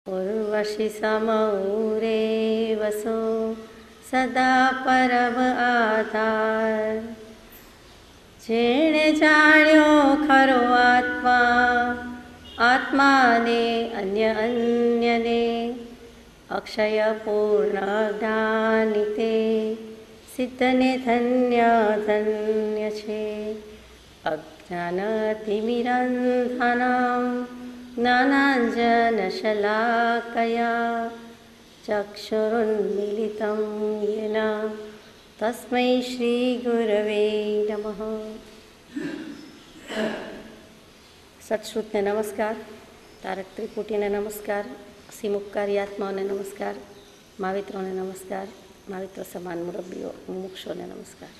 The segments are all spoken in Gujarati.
उर्वशी समूरे वसो सदा परम आधार। जेणे जाण्यो खरो आत्माने अन्य अन्यने अक्षय पूर्ण ज्ञानिते सिद्धने धन्य धन्य छे। अज्ञानतिमिरन्धनं ज्ञानाञ्जनशलाकया चक्षुरुन्मीलितं येन तस्मै श्रीगुरवे नमः। सत्श्रुतने नमस्कार, तारक त्रिपुटीने नमस्कार, सिमुक्कारी आत्माओने नमस्कार, मावित्रोने नमस्कार, मावित्र समान मुरब्बीओ मुमुक्षोने नमस्कार।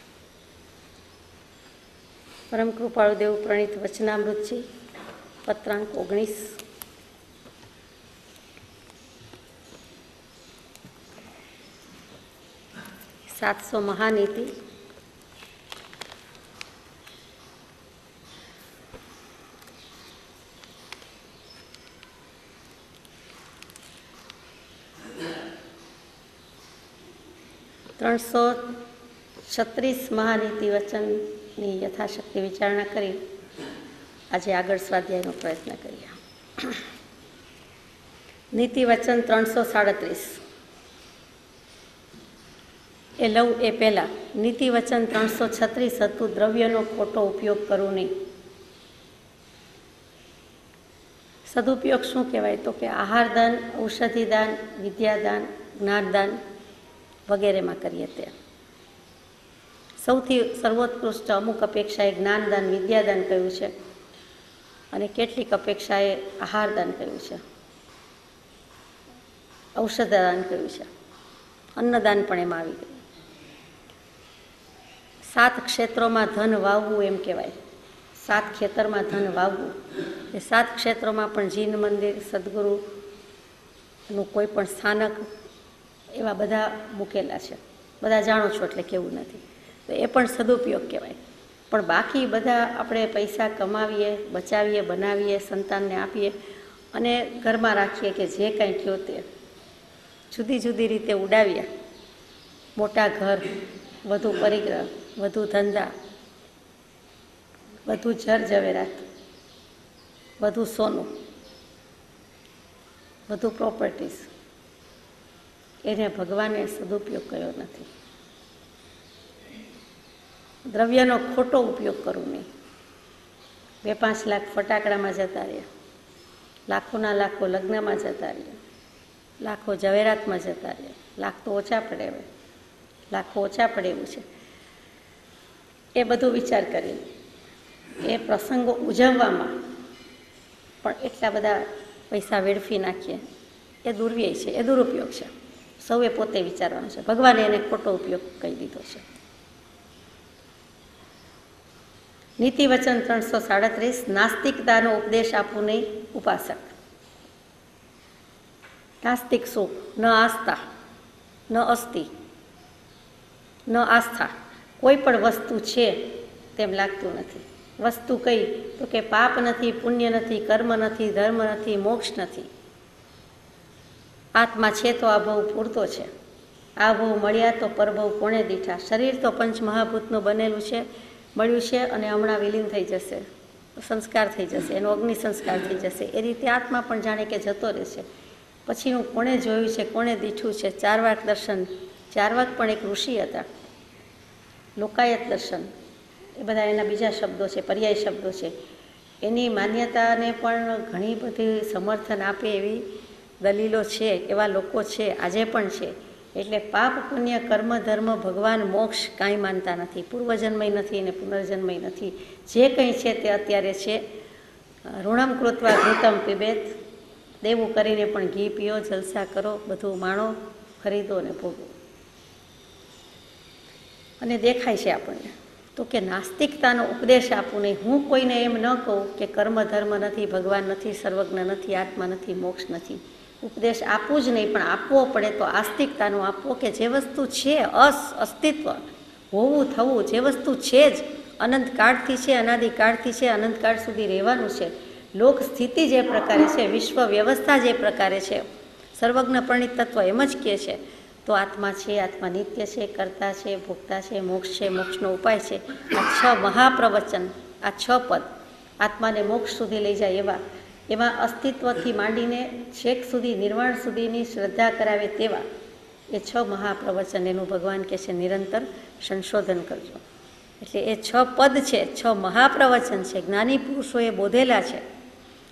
परम कृपाळु देव प्रणीत वचनामृतजी पत्रांक 19। सातसो महानीति। त्रणसो 36 महानीति वचननी यथाशक्ति विचारणा करी आज आगळ स्वाध्यायનો प्रयत्न કરીએ। નીતિ વચન 337 એ લઉં એ પહેલાં નીતિ વચન 336 હતું, દ્રવ્યનો ખોટો ઉપયોગ કરવો નહીં। સદુપયોગ શું કહેવાય? તો કે આહારદાન, ઔષધિદાન, વિદ્યાદાન, જ્ઞાનદાન વગેરેમાં કરીએ તે સૌથી સર્વોત્કૃષ્ટ અમુક અપેક્ષાએ જ્ઞાનદાન, વિદ્યાદાન કહ્યું છે અને કેટલીક અપેક્ષાએ આહારદાન કહ્યું છે, ઔષધદાન કહ્યું છે, અન્નદાન પણ એમાં આવી ગયું। 7 ક્ષેત્રોમાં ધન વાવવું એમ કહેવાય, 7 ખેતરમાં ધન વાવવું એ 7 ક્ષેત્રોમાં પણ જીન મંદિર, સદગુરુનું કોઈ પણ સ્થાનક એવા બધા મૂકેલા છે, બધા જાણો છો એટલે કેવું નથી, તો એ પણ સદુપયોગ કહેવાય। પણ બાકી બધા આપણે પૈસા કમાવીએ, બચાવીએ, બનાવીએ, સંતાનને આપીએ અને ઘરમાં રાખીએ કે જે કંઈ થયો તે જુદી જુદી રીતે ઉડાવીએ। મોટા ઘર, વધુ પરિગ્રહ, વધુ ધંધા, વધુ જર ઝવેરાત, વધુ સોનું, વધુ પ્રોપર્ટીઝ, એને ભગવાને સદુપયોગ કર્યો નથી। દ્રવ્યનો ખોટો ઉપયોગ કરવો નહીં। 2-5 લાખ ફટાકડામાં જતા રહે, લાખોના લાખો લગ્નમાં જતા રહે, લાખો ઝવેરાતમાં જતા રહે, લાખ તો ઓછા પડે, હવે લાખો ઓછા પડે એવું છે। એ બધું વિચાર કરીને એ પ્રસંગો ઉજવવામાં પણ એટલા બધા પૈસા વેડફી નાખીએ એ દુર્વ્યય છે, એ દુરુપયોગ છે। સૌએ પોતે વિચારવાનું છે, ભગવાને એને ખોટો ઉપયોગ કહી દીધો છે। નીતિ વચન 337 નાસ્તિકતાનો ઉપદેશ આપવું નહીં ઉપાસક। નાસ્તિક શું? ન આસ્થા, ન અસ્તિ, ન આસ્થા, કોઈ પણ વસ્તુ છે તેમ લાગતું નથી। વસ્તુ કઈ? તો કે પાપ નથી, પુણ્ય નથી, કર્મ નથી, ધર્મ નથી, મોક્ષ નથી। આત્મા છે તો આ ભવ પૂરતો છે, આ ભવ મળ્યા તો પરભવ કોણે દીઠા। શરીર તો પંચમહાભૂતનું બનેલું છે, મળ્યું છે અને હમણાં વિલીન થઈ જશે, સંસ્કાર થઈ જશે, એનો અગ્નિ સંસ્કાર થઈ જશે। એ રીતે આત્મા પણ જાણે કે જતો રહેશે, પછીનું કોણે જોયું છે, કોણે દીઠું છે। ચારવાક દર્શન, ચારવાક પણ એક ઋષિ હતા, લોકાયત દર્શન, એ બધા એના બીજા શબ્દો છે, પર્યાય શબ્દો છે। એની માન્યતાને પણ ઘણી બધી સમર્થન આપે એવી દલીલો છે, એવા લોકો છે, આજે પણ છે। એટલે પાપ, પુણ્ય, કર્મ, ધર્મ, ભગવાન, મોક્ષ કાંઈ માનતા નથી, પૂર્વજન્મય નથી અને પુનર્જન્મય નથી। જે કંઈ છે તે અત્યારે છે। ઋણમ કૃત્વા ઘૃતમ પીબેત, દેવું કરીને પણ ઘી પીઓ, જલસા કરો, બધું માણો, ખરીદો અને ભોગવો। અને દેખાય છે આપણને તો કે નાસ્તિકતાનો ઉપદેશ આપવું નહીં। હું કોઈને એમ ન કહું કે કર્મ ધર્મ નથી, ભગવાન નથી, સર્વજ્ઞ નથી, આત્મા નથી, મોક્ષ નથી, ઉપદેશ આપવું જ નહીં, પણ આપવો પડે તો આસ્તિકતાનો આપવો કે જે વસ્તુ છે, અસ્તિત્વ, હોવું, થવું, જે વસ્તુ છે જ, અનંતકાળથી છે, અનાદિકાળથી છે, અનંતકાળ સુધી રહેવાનું છે, લોક સ્થિતિ જે પ્રકારે છે, વિશ્વ વ્યવસ્થા જે પ્રકારે છે, સર્વજ્ઞ પ્રણિત તત્વ એમ જ કહે છે, તો આત્મા છે, આત્મા નિત્ય છે, કર્તા છે, ભોગતા છે, મોક્ષનો ઉપાય છે. આ 6 મહાપ્રવચન, આ 6 પદ આત્માને મોક્ષ સુધી લઈ જાય એમાં અસ્તિત્વથી માંડીને છેક સુધી નિર્વાણ સુધીની શ્રદ્ધા કરાવે તેવા એ 6 મહાપ્રવચન એનું ભગવાન કહે છે નિરંતર સંશોધન કરજો. એટલે એ 6 પદ છે, 6 મહાપ્રવચન છે, જ્ઞાની પુરુષોએ બોધેલા છે.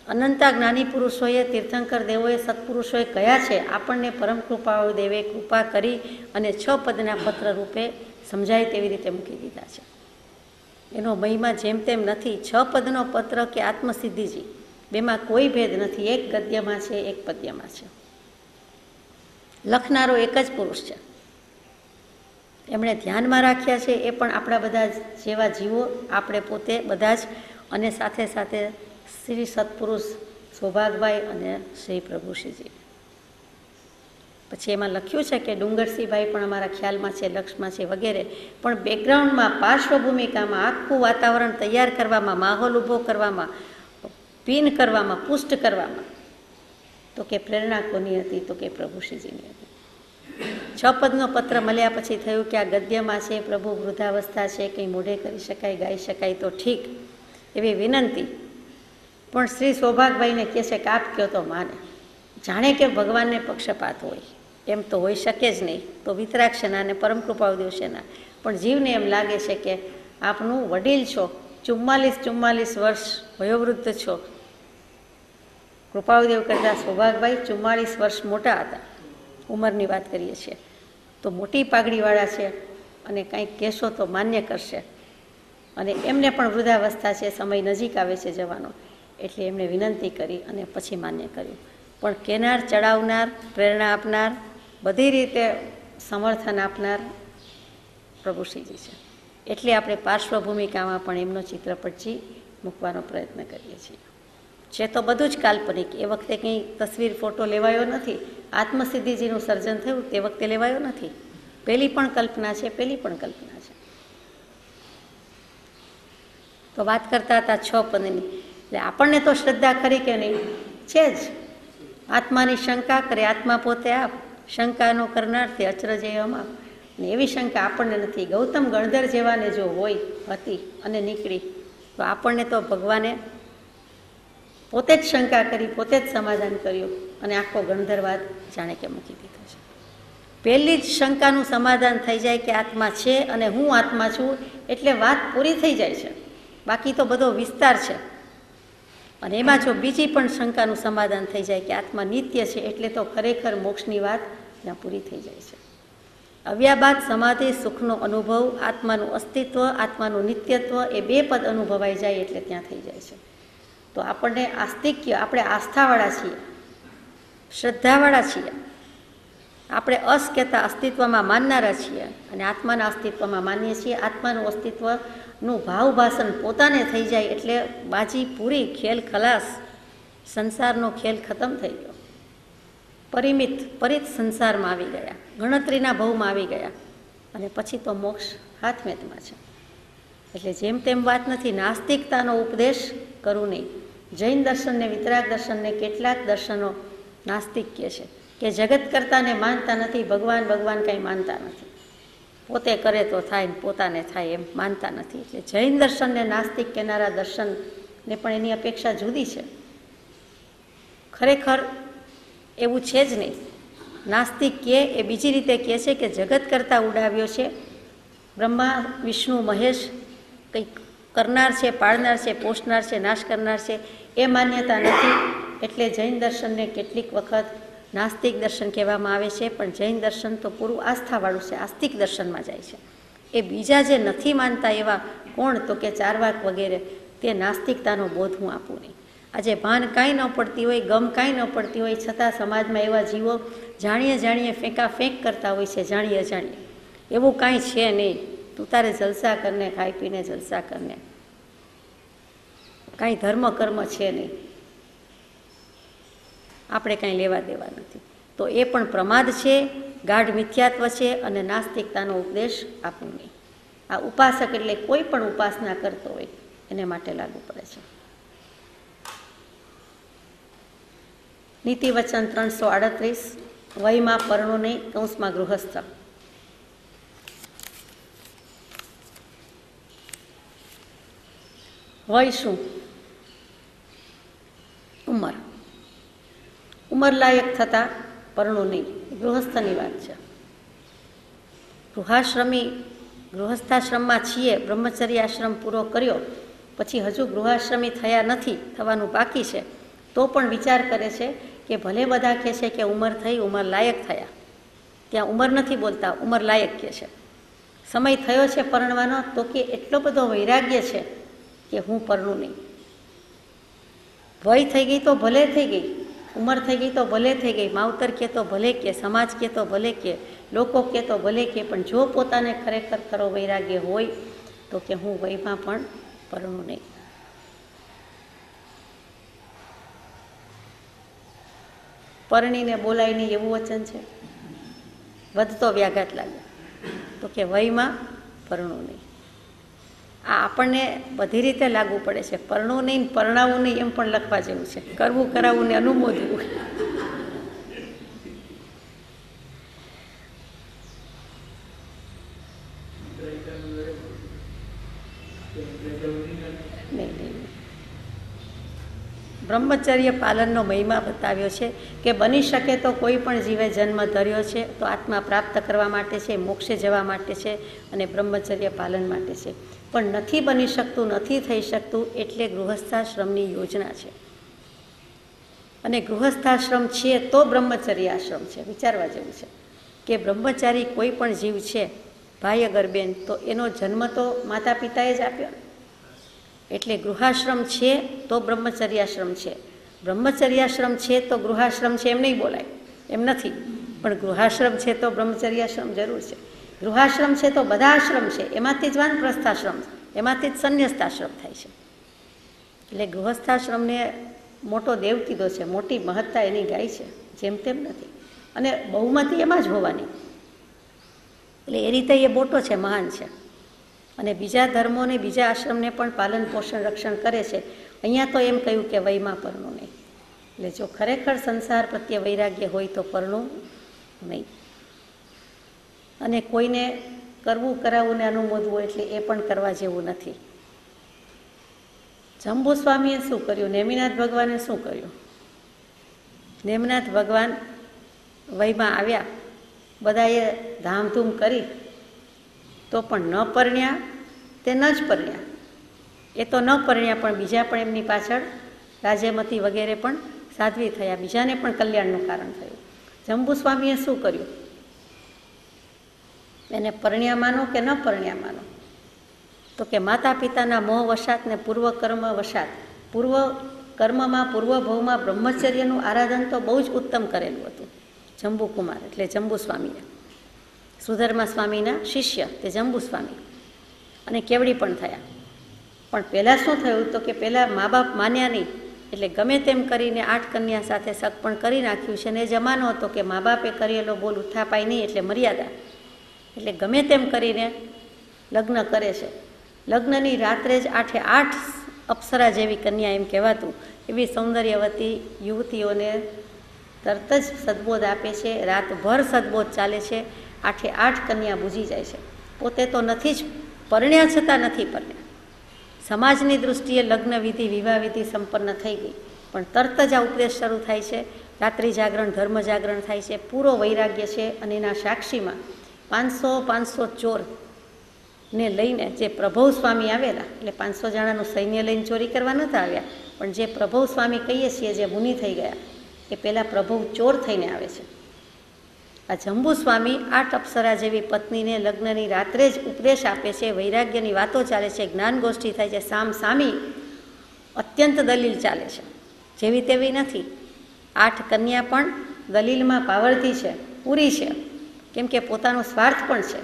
અનંતા જ્ઞાની પુરુષોએ, તીર્થંકર દેવોએ, સત્પુરુષોએ કયા છે, આપણને પરમ કૃપાળુ દેવે કૃપા કરી અને 6 પદના પત્ર રૂપે સમજાય તેવી રીતે મૂકી દીધા છે. એનો મહિમા જેમ તેમ નથી. 6 પદનો પત્ર કે આત્મસિદ્ધિજી બેમાં કોઈ ભેદ નથી. એક ગદ્યમાં છે, એક પદ્યમાં છે. લખનારો એક જ પુરુષ છે. એમણે ધ્યાનમાં રાખ્યા છે એ પણ આપણા બધા જેવા જીવો, આપણે પોતે બધા જ, અને સાથે સાથે શ્રી સત્પુરુષ સૌભાગભાઈ અને શ્રી પ્રભુશ્રીજી. પછી એમાં લખ્યું છે કે ડુંગરસિંહભાઈ પણ અમારા ખ્યાલમાં છે, લક્ષમાં છે વગેરે, પણ બેકગ્રાઉન્ડમાં, પાર્શ્વભૂમિકામાં આખું વાતાવરણ તૈયાર કરવામાં, માહોલ ઊભો કરવામાં, પિન કરવામાં, પુષ્ટ કરવામાં, તો કે પ્રેરણા કોની હતી? તો કે પ્રભુશ્રીજીની હતી. 6 પદનો પત્ર મળ્યા પછી થયું કે આ ગદ્યમાં છે, પ્રભુ વૃદ્ધાવસ્થા છે, કંઈ મોઢે કરી શકાય, ગાઈ શકાય તો ઠીક, એવી વિનંતી. પણ શ્રી સૌભાગભાઈને કહે છે કે આપ કહો તો માને. જાણે કે ભગવાનને પક્ષપાત હોય, એમ તો હોઈ શકે જ નહીં, તો વિતરાગશેના અને પરમ કૃપાળુ શેના. પણ જીવને એમ લાગે છે કે આપનું વડીલ છો, 44 વર્ષ વયોવૃદ્ધ છો. કૃપાળુદેવ કરતાં સૌભાગભાઈ 44 વર્ષ મોટા હતા, ઉંમરની વાત કરીએ છીએ, તો મોટી પાઘડીવાળા છે અને કંઈક કહેશો તો માન્ય કરશે. અને એમને પણ વૃદ્ધાવસ્થા છે, સમય નજીક આવે છે જવાનો, એટલે એમણે વિનંતી કરી અને પછી માન્ય કર્યું. પણ કહેનાર, ચડાવનાર, પ્રેરણા આપનાર, બધી રીતે સમર્થન આપનાર પ્રભુશ્રીજી છે. એટલે આપણે પાર્શ્વભૂમિકામાં પણ એમનો ચિત્રપટજી મૂકવાનો પ્રયત્ન કરીએ છીએ. છે તો બધું જ કાલ્પનિક. એ વખતે કંઈ તસવીર, ફોટો લેવાયો નથી. આત્મસિદ્ધિજીનું સર્જન થયું તે વખતે લેવાયો નથી. પહેલી પણ કલ્પના છે. તો વાત કરતા હતા 6 પદની. એટલે આપણને તો શ્રદ્ધા ખરી કે નહીં? છે જ. આત્માની શંકા કરે, આત્મા પોતે આપ, શંકાનો કરનાર તે અચરજે અમાપ. ને એવી શંકા આપણને નથી. ગૌતમ ગણધર જેવાને જો હોય, હતી અને નીકળી, તો આપણને તો ભગવાને પોતે જ શંકા કરી, પોતે જ સમાધાન કર્યું અને આખો ગણધરવાદ જાણે કે મૂકી દીધો છે. પહેલી જ શંકાનું સમાધાન થઈ જાય કે આત્મા છે અને હું આત્મા છું, એટલે વાત પૂરી થઈ જાય છે. બાકી તો બધો વિસ્તાર છે. અને એમાં જો બીજી પણ શંકાનું સમાધાન થઈ જાય કે આત્મા નિત્ય છે, એટલે તો ખરેખર મોક્ષની વાત ત્યાં પૂરી થઈ જાય છે. અવ્યાબાદ સમાધિ, સુખનો અનુભવ, આત્માનું અસ્તિત્વ, આત્માનું નિત્યત્વ, એ 2 પદ અનુભવાઈ જાય એટલે ત્યાં થઈ જાય છે. તો આપણને આસ્તિક્ય, આપણે આસ્થાવાળા છીએ, શ્રદ્ધાવાળા છીએ, આપણે અસ કહેતા અસ્તિત્વમાં માનનારા છીએ અને આત્માના અસ્તિત્વમાં માનીએ છીએ. આત્માનું અસ્તિત્વનું ભાવભાષણ પોતાને થઈ જાય એટલે બાજી પૂરી, ખેલ ખલાસ, સંસારનો ખેલ ખતમ થઈ ગયો. પરિત સંસારમાં આવી ગયા, ગણતરીના ભવમાં આવી ગયા, અને પછી તો મોક્ષ હાથમેતમાં છે. એટલે જેમ તેમ વાત નથી. નાસ્તિકતાનો ઉપદેશ કરું નહીં. જૈન દર્શનને, વિતરાગ દર્શનને કેટલાક દર્શનો નાસ્તિક કહે છે કે જગત કરતાને માનતા નથી, ભગવાન કંઈ માનતા નથી, પોતે કરે તો થાય ને પોતાને થાય એમ માનતા નથી. એટલે જૈન દર્શનને નાસ્તિક કહેનારા દર્શનને પણ એની અપેક્ષા જુદી છે. ખરેખર એવું છે જ નહીં. નાસ્તિક કહે એ બીજી રીતે કહે છે કે જગત કરતાં ઉડાવ્યો છે, બ્રહ્મા, વિષ્ણુ, મહેશ કંઈક કરનાર છે, પાળનાર છે, પોષનાર છે, નાશ કરનાર છે, એ માન્યતા નથી. એટલે જૈન દર્શનને કેટલીક વખત નાસ્તિક દર્શન કહેવામાં આવે છે. પણ જૈન દર્શન તો પૂરું આસ્થાવાળું છે, આસ્તિક દર્શનમાં જાય છે. એ બીજા જે નથી માનતા એવા કોણ? તો કે ચારવાક વગેરે, તે નાસ્તિકતાનો બોધ હું આપું નહીં. આજે ભાન કાંઈ ન પડતી હોય, ગમ કાંઈ ન પડતી હોય, છતાં સમાજમાં એવા જીવો જાણીએ ફેંકાફેંક કરતા હોય છે, જાણીએ એવું કાંઈ છે નહીં. તું તારે જલસા કરને, ખાઈ પીને જલસા કરને, કાંઈ ધર્મ કર્મ છે નહીં, આપણે કાંઈ લેવા દેવા નથી. તો એ પણ પ્રમાદ છે, ગાઢ મિથ્યાત્વ છે અને નાસ્તિકતાનો ઉપદેશ આપવું નહીં. આ ઉપાસક એટલે કોઈ પણ ઉપાસના કરતો હોય એને માટે લાગુ પડે છે. નીતિ વચન 338, વયમાં પરણો નહીં, કૌંસમાં ગૃહસ્થ. વય શું? ઉંમર. ઉંમર લાયક થતાં પરણું નહીં, ગૃહસ્થની વાત છે. ગૃહસ્થાશ્રમમાં છીએ, બ્રહ્મચર્ય આશ્રમ પૂરો કર્યો પછી હજુ ગૃહાશ્રમી થયા નથી, થવાનું બાકી છે, તો પણ વિચાર કરે છે કે ભલે બધા કહે છે કે ઉંમર થઈ, ઉંમર લાયક થયા, ત્યાં ઉંમર નથી બોલતા, ઉંમર લાયક કહે છે. સમય થયો છે પરણવાનો, તો કે એટલો બધો વૈરાગ્ય છે કે હું પરણું નહીં. વય થઈ ગઈ તો ભલે થઈ ગઈ, ઉંમર થઈ ગઈ તો ભલે થઈ ગઈ, માવતર કહે તો ભલે કહે, સમાજ કહે તો ભલે કહે, લોકો કહે તો ભલે કહે, પણ જો પોતાને ખરેખર ખરો વૈરાગ્ય હોય તો કે હું વયમાં પણ પરણું નહીં. પરણીને બોલાય નહીં એવું વચન છે. વધતો વ્યાઘાત લાગે તો કે વયમાં પરણું નહીં. આ આપણને બધી રીતે લાગુ પડે છે. પરણવું નહીં, પરણાવવું નહીં એમ પણ લખવા જેવું છે. કરવું, કરાવવું ને અનુમોદવું. બ્રહ્મચર્ય પાલનનો મહિમા બતાવ્યો છે કે બની શકે તો કોઈ પણ જીવે જન્મ ધર્યો છે તો આત્મા પ્રાપ્ત કરવા માટે છે, મોક્ષે જવા માટે છે અને બ્રહ્મચર્ય પાલન માટે છે. પણ નથી બની શકતું, નથી થઈ શકતું, એટલે ગૃહસ્થાશ્રમની યોજના છે. અને ગૃહસ્થાશ્રમ છે તો બ્રહ્મચર્ય આશ્રમ છે. વિચારવા જેવું છે કે બ્રહ્મચારી કોઈ પણ જીવ છે, ભાઈ અગર બેન, તો એનો જન્મ તો માતા પિતાએ જ આપ્યો. એટલે ગૃહાશ્રમ છે તો બ્રહ્મચર્યાશ્રમ છે, બ્રહ્મચર્યાશ્રમ છે તો ગૃહાશ્રમ છે એમ નહીં બોલાય, એમ નથી. પણ ગૃહાશ્રમ છે તો બ્રહ્મચર્યાશ્રમ જરૂર છે. ગૃહાશ્રમ છે તો બધા આશ્રમ છે, એમાંથી જ વાનપ્રસ્થાશ્રમ, એમાંથી જ સંન્યસ્તાશ્રમ થાય છે. એટલે ગૃહસ્થાશ્રમને મોટો દેવ કીધો છે, મોટી મહત્તા એની ગાય છે, જેમ તેમ નથી. અને બહુમતી એમાં જ હોવાની, એટલે એ રીતે એ મોટો છે, મહાન છે. અને બીજા ધર્મોને, બીજા આશ્રમને પણ પાલન પોષણ રક્ષણ કરે છે. અહીંયા તો એમ કહ્યું કે વયમાં પરણું નહીં. એટલે જો ખરેખર સંસાર પ્રત્યે વૈરાગ્ય હોય તો પરણું નહીં. અને કોઈને કરવું, કરાવવું ને અનુમોદવું એટલે એ પણ કરવા જેવું નથી. જંબુ સ્વામીએ શું કર્યું? નેમિનાથ ભગવાને શું કર્યું? નેમિનાથ ભગવાન વયમાં આવ્યા, બધાએ ધામધૂમ કરી, તો પણ ન પરણ્યા, તે ન જ પરણ્યા. એ તો ન પરણ્યા, પણ બીજા પણ એમની પાછળ રાજ્યમતી વગેરે પણ સાધ્વી થયા, બીજાને પણ કલ્યાણનું કારણ થયું. જંબુ સ્વામીએ શું કર્યું? એને પરણ્યા માનો કે ન પરણ્યા માનો? તો કે માતા પિતાના મોહ વશાત ને પૂર્વ કર્મ વશાત, પૂર્વ કર્મમાં, પૂર્વ ભવમાં બ્રહ્મચર્યનું આરાધન તો બહુ જ ઉત્તમ કરેલું હતું જંબુકુમાર, એટલે જંબુ સ્વામીએ. સુધર્મા સ્વામીના શિષ્ય તે જંબુ સ્વામી, અને કેવડી પણ થયા. પણ પહેલાં શું થયું? તો કે પહેલાં મા બાપ માન્યા નહીં, એટલે ગમે તેમ કરીને 8 કન્યા સાથે સગપણ કરી નાખ્યું છે. ને એ જમાનો હતો કે મા બાપે કરેલો બોલ ઉઠાપાય નહીં, એટલે મર્યાદા. એટલે ગમે તેમ કરીને લગ્ન કરે છે. લગ્નની રાત્રે જ 8 અપ્સરા જેવી કન્યા એમ કહેવાતું, એવી સૌંદર્યવતી યુવતીઓને તરત જ સદબોધ આપે છે. રાતભર સદબોધ ચાલે છે. 8 કન્યા બૂજી જાય છે. પોતે તો નથી જ પરણ્યા, છતાં નથી પરણ્યા. સમાજની દૃષ્ટિએ લગ્ન વિધિ, વિવાહ વિધિ સંપન્ન થઈ ગઈ, પણ તરત જ આ ઉપદેશ શરૂ થાય છે. રાત્રિ જાગરણ, ધર્મ જાગરણ થાય છે. પૂરો વૈરાગ્ય છે. અને એના સાક્ષીમાં 500 ચોરને લઈને જે પ્રભવ સ્વામી આવેલા, એટલે 500 જણાનું સૈન્ય લઈને ચોરી કરવા નહોતા આવ્યા, પણ જે પ્રભવ સ્વામી કહીએ છીએ, જે મુનિ થઈ ગયા, એ પહેલાં પ્રભવ ચોર થઈને આવે છે. આ જંબુ સ્વામી 8 અપ્સરા જેવી પત્નીને લગ્નની રાત્રે જ ઉપદેશ આપે છે. વૈરાગ્યની વાતો ચાલે છે, જ્ઞાન ગોષ્ઠી થાય છે, સામ સામી અત્યંત દલીલ ચાલે છે. જેવી તેવી નથી. 8 કન્યા પણ દલીલમાં પાવરથી છે, પૂરી છે. કેમ કે પોતાનો સ્વાર્થ પણ છે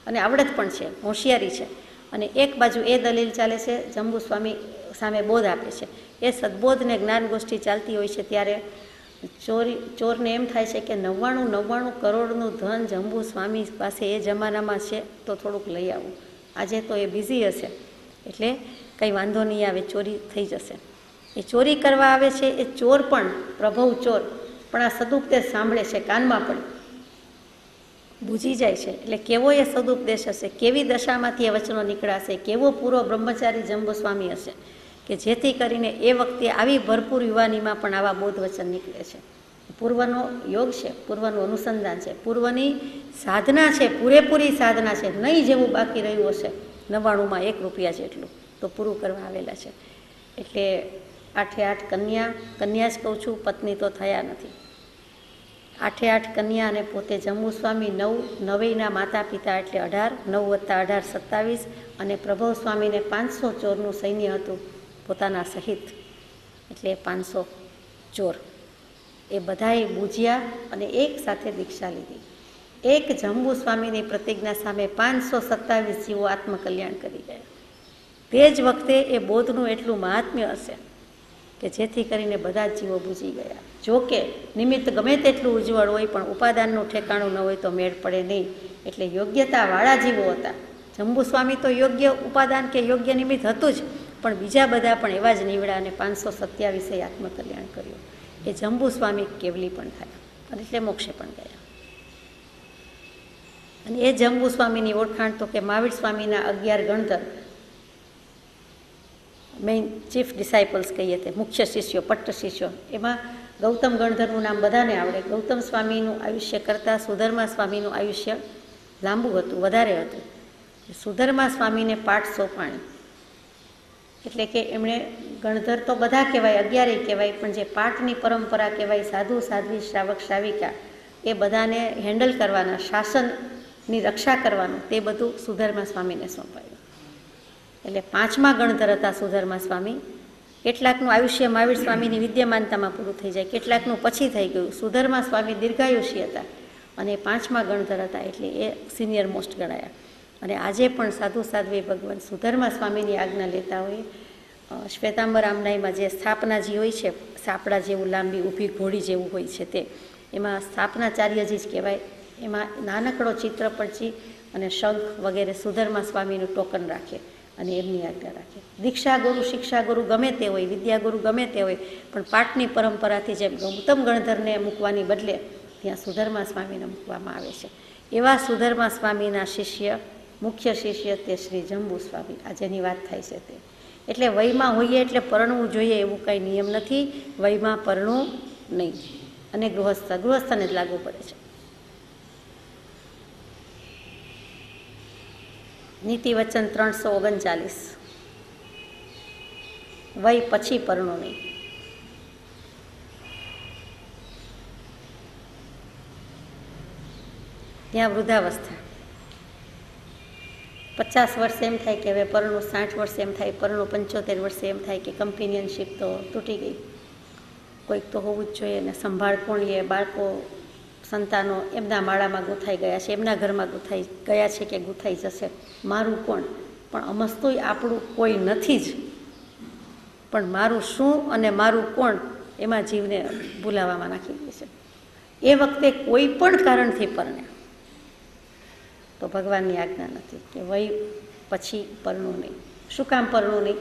અને આવડત પણ છે, હોશિયારી છે. અને એક બાજુ એ દલીલ ચાલે છે, જંબુ સ્વામી સામે બોધ આપે છે. એ સદબોધને જ્ઞાન ગોષ્ઠી ચાલતી હોય છે ત્યારે ચોરને એમ થાય છે કે 99 કરોડનું ધન જંબુ સ્વામી પાસે એ જમાનામાં છે, તો થોડુંક લઈ આવું. આજે તો એ બિઝી હશે, એટલે કંઈ વાંધો નહીં આવે, ચોરી થઈ જશે. એ ચોરી કરવા આવે છે. એ ચોર પણ પ્રભવ ચોર પણ આ સદુપદેશ સાંભળે છે, કાનમાં પડી બૂજી જાય છે. એટલે કેવો એ સદુપદેશ હશે, કેવી દશામાંથી એ વચનો નીકળાશે, કેવો પૂરો બ્રહ્મચારી જંબુસ્વામી હશે કે જેથી કરીને એ વખતે આવી ભરપૂર યુવાનીમાં પણ આવા બોધ વચન નીકળે છે. પૂર્વનો યોગ છે, પૂર્વનું અનુસંધાન છે, પૂર્વની સાધના છે, પૂરેપૂરી સાધના છે. નહીં જેવું બાકી રહ્યું હશે 99માં 1 રૂપિયા જેટલું તો પૂરું કરવા આવેલા છે. એટલે 8 કન્યા જ કહું છું, પત્ની તો થયા નથી. 8 કન્યા અને પોતે જંબુસ્વામી 9 માતા પિતા એટલે 18, 9 + 18 27, અને પ્રભવ સ્વામીને 500 ચોરનું સૈન્ય હતું પોતાના સહિત, એટલે 500 ચોર. એ બધાએ બૂજ્યા અને એક સાથે દીક્ષા લીધી. એક જંબુસ્વામીની પ્રતિજ્ઞા સામે 527 જીવો આત્મકલ્યાણ કરી ગયા. તે જ વખતે એ બોધનું એટલું મહાત્મ્ય હશે કે જેથી કરીને બધા જ જીવો બૂજી ગયા. જો કે નિમિત્ત ગમે તેટલું ઉજ્જવળ હોય પણ ઉપાદાનનું ઠેકાણું ન હોય તો મેળ પડે નહીં. એટલે યોગ્યતાવાળા જીવો હતા. જંબુસ્વામી તો યોગ્ય ઉપાદાન કે યોગ્ય નિમિત્ત હતું જ, પણ બીજા બધા પણ એવા જ નીવડા અને 527 આત્મકલ્યાણ કર્યું. એ જંબુસ્વામી કેવલી પણ થયા અને એટલે મોક્ષે પણ ગયા. અને એ જંબુસ્વામીની ઓળખાણ તો કે મહાવીર સ્વામીના 11 ગણધર, મેઇન ચીફ ડિસાઇપલ્સ કહીએ તે મુખ્ય શિષ્યો, પટ્ટ શિષ્યો, એમાં ગૌતમ ગણધરનું નામ બધાને આવડે. ગૌતમ સ્વામીનું આયુષ્ય કરતાં સુધર્મા સ્વામીનું આયુષ્ય લાંબુ હતું, વધારે હતું. સુધર્મા સ્વામીને પાઠ સોંપાણી, એટલે કે એમણે ગણધર તો બધા કહેવાય, 11 કહેવાય, પણ જે પાઠની પરંપરા કહેવાય, સાધુ સાધ્વી શ્રાવક શ્રાવિકા, એ બધાને હેન્ડલ કરવાના, શાસનની રક્ષા કરવાનું, તે બધું સુધર્મા સ્વામીને સોંપાયું. એટલે 5મા ગણધર હતા સુધર્મા સ્વામી. કેટલાકનું આયુષ્ય મહાવીર સ્વામીની વિદ્યમાનતામાં પૂરું થઈ જાય, કેટલાકનું પછી થઈ ગયું. સુધર્મા સ્વામી દીર્ઘાયુષી હતા અને 5મા ગણધર હતા, એટલે એ સિનિયર મોસ્ટ ગણાયા. અને આજે પણ સાધુ સાધ્વી ભગવાન સુધર્મા સ્વામીની આજ્ઞા લેતા હોય. શ્વેતાંબર આમનાઈમાં જે સ્થાપનાજી હોય છે, સાપડા જેવું લાંબી ઊભી ઘોડી જેવું હોય છે, તે એમાં સ્થાપનાચાર્યજી જ કહેવાય. એમાં નાનકડો ચિત્રપટજી અને શંખ વગેરે સુધર્મા સ્વામીનું ટોકન રાખે અને એમની આજ્ઞા રાખે. દીક્ષાગુરુ શિક્ષાગુરુ ગમે તે હોય, વિદ્યાગુરુ ગમે તે હોય, પણ પાઠની પરંપરાથી જેમ ગૌતમ ગણધરને મૂકવાની બદલે ત્યાં સુધર્મા સ્વામીને મૂકવામાં આવે છે. એવા સુધર્મા સ્વામીના શિષ્ય, મુખ્ય શિષ્ય તે શ્રી જંબુ સ્વામી, આ જેની વાત થાય છે તે. એટલે વયમાં હોઈએ એટલે પરણવું જોઈએ એવું કંઈ નિયમ નથી. વયમાં પરણવું નહીં. અને ગૃહસ્થને જ લાગુ પડે છે. નીતિ વચન 339, વય પછી પરણો નહીં. ત્યાં વૃદ્ધાવસ્થા 50 વર્ષે એમ થાય કે હવે પરણું, 60 વર્ષે એમ થાય પરણું, 75 વર્ષે એમ થાય કે કમ્પેનિયનશીપ તો તૂટી ગઈ, કોઈક તો હોવું જ જોઈએ ને સંભાળ કોણ લે. બાળકો સંતાનો એમના માળામાં ગૂંથાઈ ગયા છે, એમના ઘરમાં ગૂંથાઈ ગયા છે કે ગૂંથાઈ જશે, મારું કોણ? પણ અમસ્તુય આપણું કોઈ નથી જ, પણ મારું શું અને મારું કોણ એમાં જીવને ભૂલાવામાં નાખી દે છે. એ વખતે કોઈ પણ કારણથી પરણે તો ભગવાનની આજ્ઞા નથી કે વય પછી પરણું નહીં. શું કામ પરણું નહીં?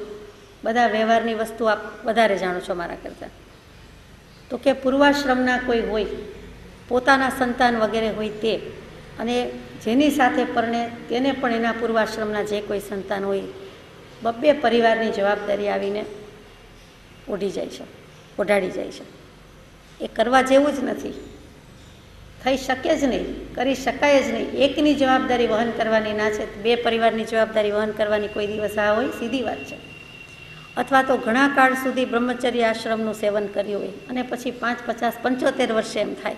બધા વ્યવહારની વસ્તુ આપ વધારે જાણો છો મારા કરતાં. તો કે પૂર્વાશ્રમના કોઈ હોય, પોતાના સંતાન વગેરે હોય તે, અને જેની સાથે પરણે તેને પણ એના પૂર્વાશ્રમના જે કોઈ સંતાન હોય, બબ્બે પરિવારની જવાબદારી આવીને ઓઢાડી જાય છે. એ કરવા જેવું જ નથી, થઈ શકે જ નહીં, કરી શકાય જ નહીં. એકની જવાબદારી વહન કરવાની ના છે, 2 પરિવારની જવાબદારી વહન કરવાની કોઈ દિવસ આ હોય? સીધી વાત છે. અથવા તો ઘણા કાળ સુધી બ્રહ્મચર્ય આશ્રમનું સેવન કર્યું હોય અને પછી 5, 50, 75 વર્ષે એમ થાય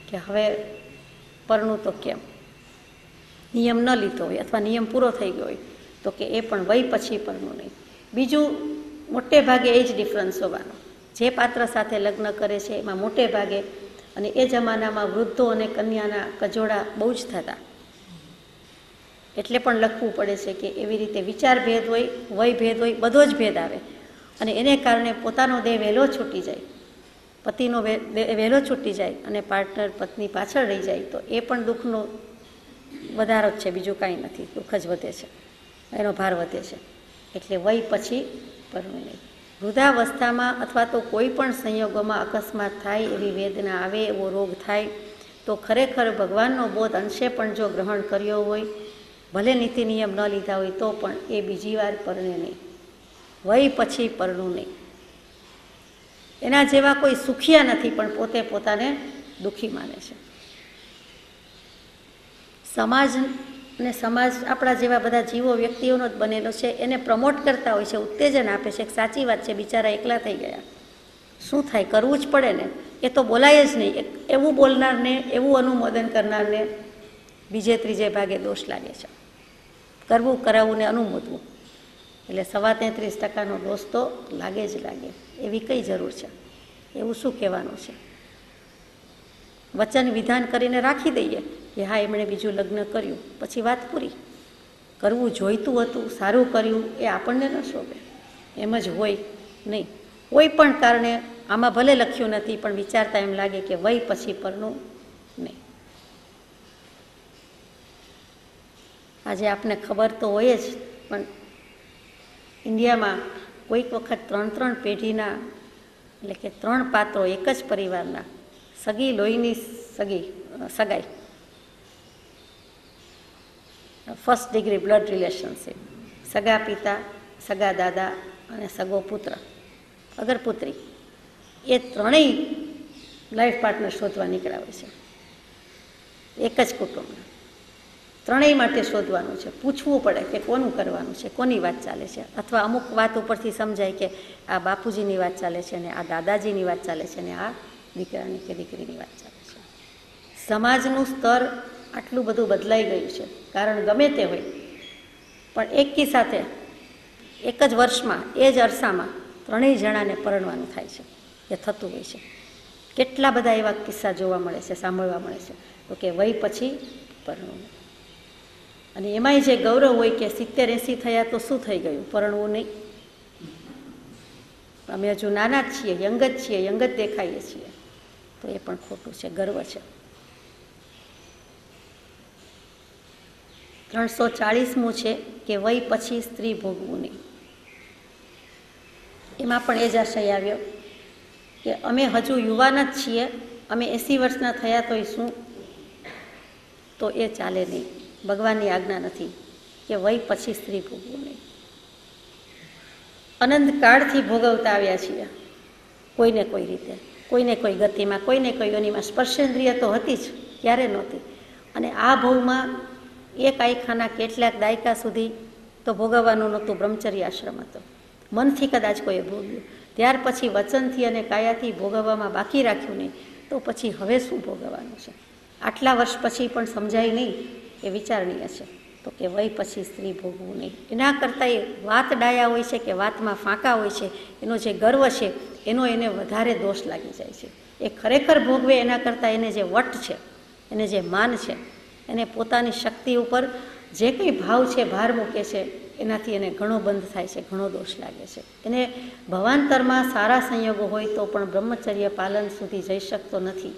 કે હવે પરણું તો કેમ, નિયમ ન લીધો હોય અથવા નિયમ પૂરો થઈ ગયો હોય તો કે એ પણ વય પછી પરણું નહીં. બીજું મોટે ભાગે એ જ ડિફરન્સ હોવાનો. જે પાત્ર સાથે લગ્ન કરે છે એમાં મોટે ભાગે, અને એ જમાનામાં વૃદ્ધો અને કન્યાના કજોડા બહુ જ થતા, એટલે પણ લખવું પડે છે કે એવી રીતે વિચાર ભેદ હોય, વય ભેદ હોય, બધો જ ભેદ આવે. અને એને કારણે પોતાનો દેહ વહેલો છૂટી જાય, પતિનો વહેલો છૂટી જાય અને પાર્ટનર પત્ની પાછળ રહી જાય તો એ પણ દુઃખનો વધારો જ છે, બીજું કાંઈ નથી. દુઃખ જ વધે છે, એનો ભાર વધે છે. એટલે વય પછી પરણું નહીં. વૃદ્ધાવસ્થામાં અથવા તો કોઈ પણ સંયોગોમાં અકસ્માત થાય, એવી વેદના આવે, એવો રોગ થાય તો ખરેખર ભગવાનનો બોધ અંશે પણ જો ગ્રહણ કર્યો હોય, ભલે નીતિ નિયમ ન લીધા હોય તો પણ એ બીજી વાર પરણે નહીં, વય પછી પરણું નહીં. એના જેવા કોઈ સુખિયા નથી પણ પોતે પોતાને દુઃખી માને છે. સમાજ આપણા જેવા બધા જીવો વ્યક્તિઓનો જ બનેલો છે, એને પ્રમોટ કરતા હોય છે, ઉત્તેજન આપે છે. સાચી વાત છે, બિચારા એકલા થઈ ગયા, શું થાય, કરવું જ પડે ને, એ તો બોલાય જ નહીં. એવું બોલનારને, એવું અનુમોદન કરનારને બીજે ત્રીજે ભાગે દોષ લાગે છે. કરવું, કરાવવું ને અનુમોદવું એટલે 33% દોષ તો લાગે જ લાગે. એવી કઈ જરૂર છે? એવું શું કહેવાનું છે? વચન વિધાન કરીને રાખી દઈએ કે હા એમણે બીજું લગ્ન કર્યું, પછી વાત પૂરી. કરવું જોઈતું હતું, સારું કર્યું, એ આપણને ન શોભે. એમ જ હોય નહીં. કોઈ પણ કારણે આમાં ભલે લખ્યું નથી પણ વિચારતા એમ લાગે કે વય પછી પરનું નહીં. આજે આપને ખબર તો હોય જ, પણ ઇન્ડિયામાં કોઈક વખત 3 પેઢીના, એટલે કે 3 પાત્રો એક જ પરિવારના, સગી લોહીની સગાઈ, ફર્સ્ટ ડિગ્રી બ્લડ રિલેશનશીપ, સગા પિતા, સગા દાદા અને સગો પુત્ર, અગર પુત્રી, એ ત્રણેય લાઈફ પાર્ટનર શોધવા નીકળ્યા હોય છે. એક જ કુટુંબના ત્રણેય માટે શોધવાનું છે. પૂછવું પડે કે કોનું કરવાનું છે, કોની વાત ચાલે છે. અથવા અમુક વાત ઉપરથી સમજાય કે આ બાપુજીની વાત ચાલે છે ને આ દાદાજીની વાત ચાલે છે ને આ દીકરાની કે દીકરીની વાત ચાલે છે. સમાજનું સ્તર આટલું બધું બદલાઈ ગયું છે. કારણ ગમે તે હોય, પણ એકી સાથે એક જ વર્ષમાં, એ જ અરસામાં ત્રણેય જણાને પરણવાનું થાય છે, એ થતું હોય છે. કેટલા બધા એવા કિસ્સા જોવા મળે છે, સાંભળવા મળે છે. તો કે વય પછી પરણવું. અને એમાંય જે ગૌરવ હોય કે 70-80 થયા તો શું થઈ ગયું, પરણવું નહીં. અમે હજુ નાના જ છીએ, યંગ જ છીએ, યંગ જ દેખાઈએ છીએ, તો એ પણ ખોટું છે, ગર્વ છે. 340મું છે કે વય પછી સ્ત્રી ભોગવું નહીં. એમાં પણ એ જ આશય આવ્યો કે અમે હજુ યુવાન જ છીએ, અમે 80 વર્ષના થયા તોય શું, તો એ ચાલે નહીં. ભગવાનની આજ્ઞા નથી કે વય પછી સ્ત્રી ભોગવું નહીં. અનંતકાળથી ભોગવતા આવ્યા છીએ, કોઈને કોઈ રીતે, કોઈને કોઈ ગતિમાં, કોઈને કોઈ યોનિમાં. સ્પર્શેન્દ્રિય તો હતી જ, ક્યારે નહોતી. અને આ ભવમાં એક આયખાના કેટલાક દાયકા સુધી તો ભોગવવાનું નહોતું, બ્રહ્મચર્ય આશ્રમ હતો. મનથી કદાચ કોઈએ ભોગવ્યું, ત્યાર પછી વચનથી અને કાયાથી ભોગવવામાં બાકી રાખ્યું નહીં, તો પછી હવે શું ભોગવવાનું છે? આટલા વર્ષ પછી પણ સમજાય નહીં, એ વિચારણીય છે. તો કે વય પછી સ્ત્રી ભોગવું નહીં. એના કરતાં એ વાત ડાયા હોય છે કે વાતમાં ફાંકા હોય છે, એનો જે ગર્વ છે એનો એને વધારે દોષ લાગી જાય છે. એ ખરેખર ભોગવે એના કરતાં એને જે વટ છે, એને જે માન છે, એને પોતાની શક્તિ ઉપર જે કંઈ ભાવ છે, ભાર મૂકે છે, એનાથી એને ઘણો બંધ થાય છે, ઘણો દોષ લાગે છે. એને ભવાંતરમાં સારા સંયોગો હોય તો પણ બ્રહ્મચર્ય પાલન સુધી જઈ શકતો નથી.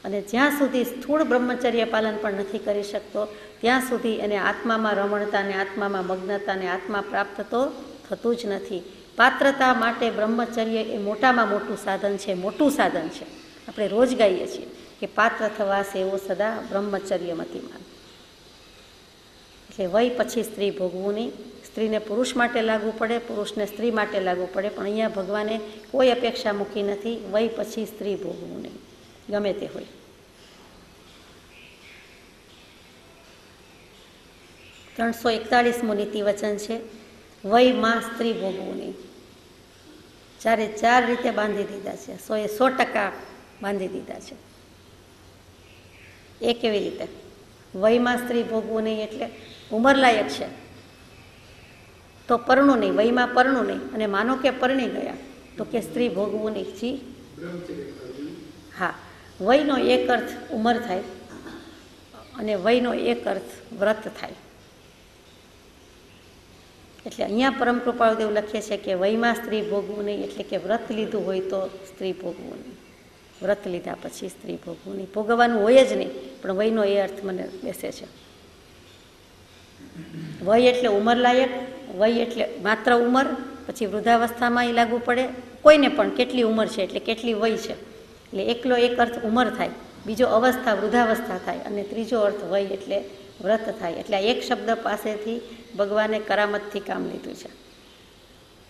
અને જ્યાં સુધી સ્થૂળ બ્રહ્મચર્ય પાલન પણ નથી કરી શકતો, ત્યાં સુધી એને આત્મામાં રમણતા ને આત્મામાં મગ્નતા ને આત્મા પ્રાપ્ત તો થતું જ નથી. પાત્રતા માટે બ્રહ્મચર્ય એ મોટામાં મોટું સાધન છે, મોટું સાધન છે. આપણે રોજ ગાઈએ છીએ કે પાત્ર થવા સેવો સદા બ્રહ્મચર્યમતીમાન. એટલે વય પછી સ્ત્રી ભોગવું નહીં. સ્ત્રીને પુરુષ માટે લાગવું પડે, પુરુષને સ્ત્રી માટે લાગવું પડે, પણ અહીંયા ભગવાને કોઈ અપેક્ષા મૂકી નથી. વય પછી સ્ત્રી ભોગવું નહીં, ગમે તે હોય. 341મું નીતિ વચન છે, વયમાં સ્ત્રી ભોગવું નહીં. 4 રીતે બાંધી દીધા છે, 100% બાંધી દીધા છે. એ કેવી રીતે? વયમાં સ્ત્રી ભોગવું નહીં એટલે ઉંમરલાયક છે તો પરણું નહીં, વયમાં પરણું નહીં. અને માનો કે પરણી ગયા તો કે સ્ત્રી ભોગવું નહીં. જી હા, વયનો એક અર્થ ઉંમર થાય અને વયનો એક અર્થ વ્રત થાય. એટલે અહીંયા પરમ કૃપાળુદેવ લખે છે કે વયમાં સ્ત્રી ભોગવું નહીં એટલે કે વ્રત લીધું હોય તો સ્ત્રી ભોગવું નહીં. વ્રત લીધા પછી સ્ત્રી ભોગવું નહીં. ભોગવવાનું હોય જ નહીં, પણ વયનો એ અર્થ મને બેસે છે. વય એટલે ઉંમરલાયક, વય એટલે માત્ર ઉંમર પછી વૃદ્ધાવસ્થામાં એ લાગુ પડે, કોઈને પણ કેટલી ઉંમર છે એટલે કેટલી વય છે, એટલે એકલો એક અર્થ ઉંમર થાય, બીજો અવસ્થા વૃદ્ધાવસ્થા થાય, અને ત્રીજો અર્થ વય એટલે વ્રત થાય. એટલે આ એક શબ્દ પાસેથી ભગવાને કરામતથી કામ લીધું છે.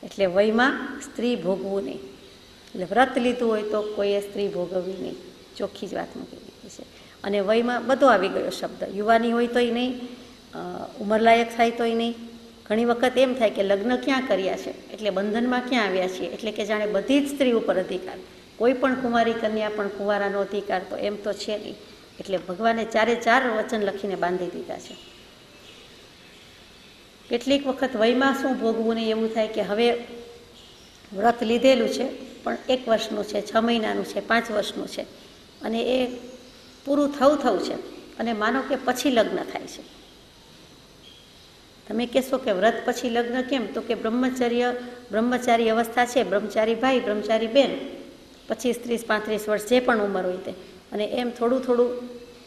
એટલે વયમાં સ્ત્રી ભોગવું નહીં, એટલે વ્રત લીધું હોય તો કોઈએ સ્ત્રી ભોગવવી નહીં, ચોખ્ખી જ વાત મૂકી દીધી છે. અને વયમાં બધો આવી ગયો શબ્દ, યુવાની હોય તોય નહીં, ઉંમરલાયક થાય તોય નહીં. ઘણી વખત એમ થાય કે લગ્ન ક્યાં કર્યા છે એટલે બંધનમાં ક્યાં આવ્યા છીએ, એટલે કે જાણે બધી જ સ્ત્રી ઉપર અધિકાર, કોઈ પણ કુમારી કન્યા પણ કુંવારાનો અધિકાર તો એમ તો છે નહીં. એટલે ભગવાને ચારે ચાર વચન લખીને બાંધી દીધા છે. કેટલીક વખત વયમાં શું ભોગવું નહીં એવું થાય કે હવે વ્રત લીધેલું છે પણ 1 વર્ષનું છે, 6 મહિનાનું છે, 5 વર્ષનું છે, અને એ પૂરું થવું છે, અને માનો કે પછી લગ્ન થાય છે. તમે કહેશો કે વ્રત પછી લગ્ન કેમ? તો કે બ્રહ્મચારી અવસ્થા છે, બ્રહ્મચારી ભાઈ, બ્રહ્મચારી બેન, 25, 30, 35 વર્ષ જે પણ ઉંમર હોય તે, અને એમ થોડું થોડું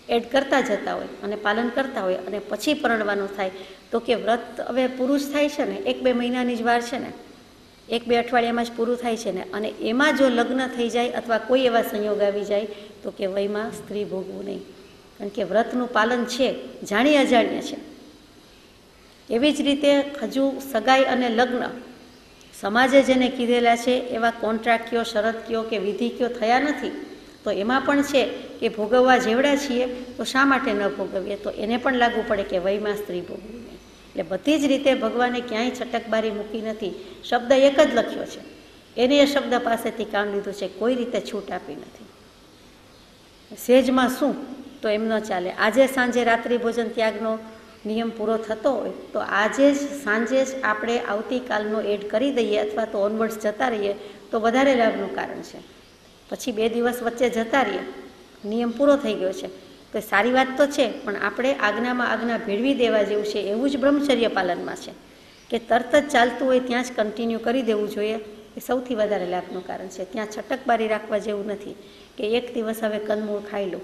એડ કરતા જતા હોય અને પાલન કરતા હોય, અને પછી પરણવાનું થાય. તો કે વ્રત હવે પૂરું જ થાય છે ને, 1-2 મહિનાની જ વાર છે ને, 1-2 અઠવાડિયામાં જ પૂરું થાય છે ને, અને એમાં જો લગ્ન થઈ જાય અથવા કોઈ એવા સંયોગ આવી જાય તો કે વયમાં સ્ત્રી ભોગવું નહીં, કારણ કે વ્રતનું પાલન છે, જાણી અજાણ્યા છે. એવી જ રીતે હજુ સગાઈ અને લગ્ન સમાજે જેને કીધેલા છે એવા કોન્ટ્રાક્ટ કયો, શરત કયો કે વિધિ કયો થયા નથી, તો એમાં પણ છે કે ભોગવવા જેવડા છીએ તો શા માટે ન ભોગવીએ, તો એને પણ લાગુ પડે કે વયમાં સ્ત્રી ભોગવું નહીં. એટલે બધી જ રીતે ભગવાને ક્યાંય છટકબારી મૂકી નથી, શબ્દ એક જ લખ્યો છે, એને એ શબ્દ પાસેથી કામ લીધું છે, કોઈ રીતે છૂટ આપી નથી. સેજમાં શું તો એમ ન ચાલે. આજે સાંજે રાત્રિ ભોજન ત્યાગનો નિયમ પૂરો થતો હોય તો આજે જ સાંજે જ આપણે આવતીકાલનો એડ કરી દઈએ અથવા તો ઓનવર્ડ્સ જતા રહીએ તો વધારે લાભનું કારણ છે. પછી 2 દિવસ વચ્ચે જતા રહીએ, નિયમ પૂરો થઈ ગયો છે તો સારી વાત તો છે, પણ આપણે આજ્ઞામાં આજ્ઞા ભેળવી દેવા જેવું છે. એવું જ બ્રહ્મચર્ય પાલનમાં છે કે તરત જ ચાલતું હોય ત્યાં જ કન્ટિન્યુ કરી દેવું જોઈએ, એ સૌથી વધારે લાભનું કારણ છે. ત્યાં છટકબારી રાખવા જેવું નથી કે 1 દિવસ હવે કંદમૂળ ખાઈ લો,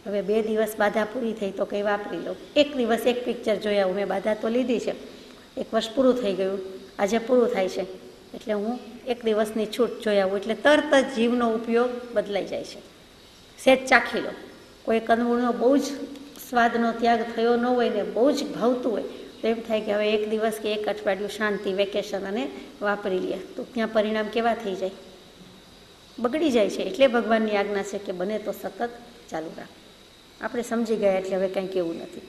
હવે 2 દિવસ બાધા પૂરી થઈ તો કંઈ વાપરી લો, 1 દિવસ 1 પિક્ચર જોયા, મેં બાધા તો લીધી છે, 1 વર્ષ પૂરું થઈ ગયું, આજે પૂરું થાય છે એટલે હું 1 દિવસની છૂટ જોઈ આવું, એટલે તરત જ જીવનો ઉપયોગ બદલાઈ જાય છે. સહેજ ચાખી લો, કોઈ કંદમૂળનો બહુ જ સ્વાદનો ત્યાગ થયો ન હોય ને બહુ જ ભાવતું હોય તો એમ થાય કે હવે 1 દિવસ કે 1 અઠવાડિયું શાંતિ વેકેશન અને વાપરી લે, તો ત્યાં પરિણામ કેવા થઈ જાય, બગડી જાય છે. એટલે ભગવાનની આજ્ઞા છે કે બને તો સતત ચાલુ રાખ. આપણે સમજી ગયા એટલે હવે કંઈ કેવું નથી.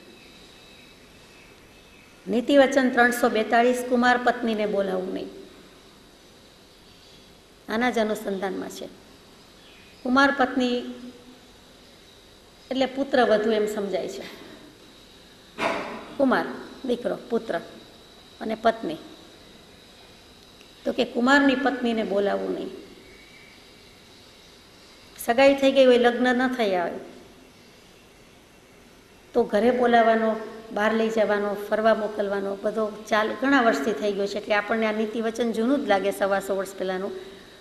નીતિવચન 342, કુમાર પત્નીને બોલાવવું નહીં. આના જ અનુસંધાનમાં છે. કુમાર પત્ની એટલે પુત્ર વધુ એમ સમજાય છે. કુમાર દીકરો, પુત્ર, અને પત્ની, તો કે કુમારની પત્નીને બોલાવવું નહીં. સગાઈ થઈ ગઈ હોય, લગ્ન ન થયા હોય તો ઘરે બોલાવવાનો, બહાર લઈ જવાનો, ફરવા મોકલવાનો બધો ચાલ ઘણા વર્ષથી થઈ ગયો છે. એટલે આપણને આ નીતિવચન જૂનું જ લાગે, 125 વર્ષ પહેલાંનું,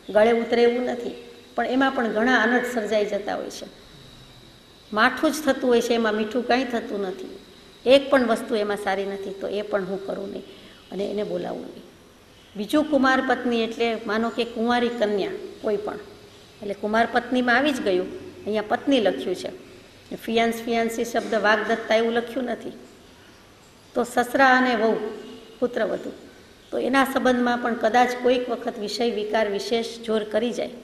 ગળે ઉતરે એવું નથી, પણ એમાં પણ ઘણા અનર્થ સર્જાઈ જતા હોય છે. માઠું જ થતું હોય છે, એમાં મીઠું કાંઈ થતું નથી, એક પણ વસ્તુ એમાં સારી નથી, તો એ પણ હું કરું નહીં અને એને બોલાવવું નહીં. બીજું કુમાર પત્ની એટલે માનો કે કુંવારી કન્યા કોઈ પણ, એટલે કુમાર પત્નીમાં આવી જ ગયું, અહીંયા પત્ની લખ્યું છે, ફિયાન્સી શબ્દ વાગદત્તા એવું લખ્યું નથી. તો સસરા અને વહુ, પુત્ર વધુ, તો એના સંબંધમાં પણ કદાચ કોઈક વખત વિષય વિકાર વિશેષ જોર કરી જાય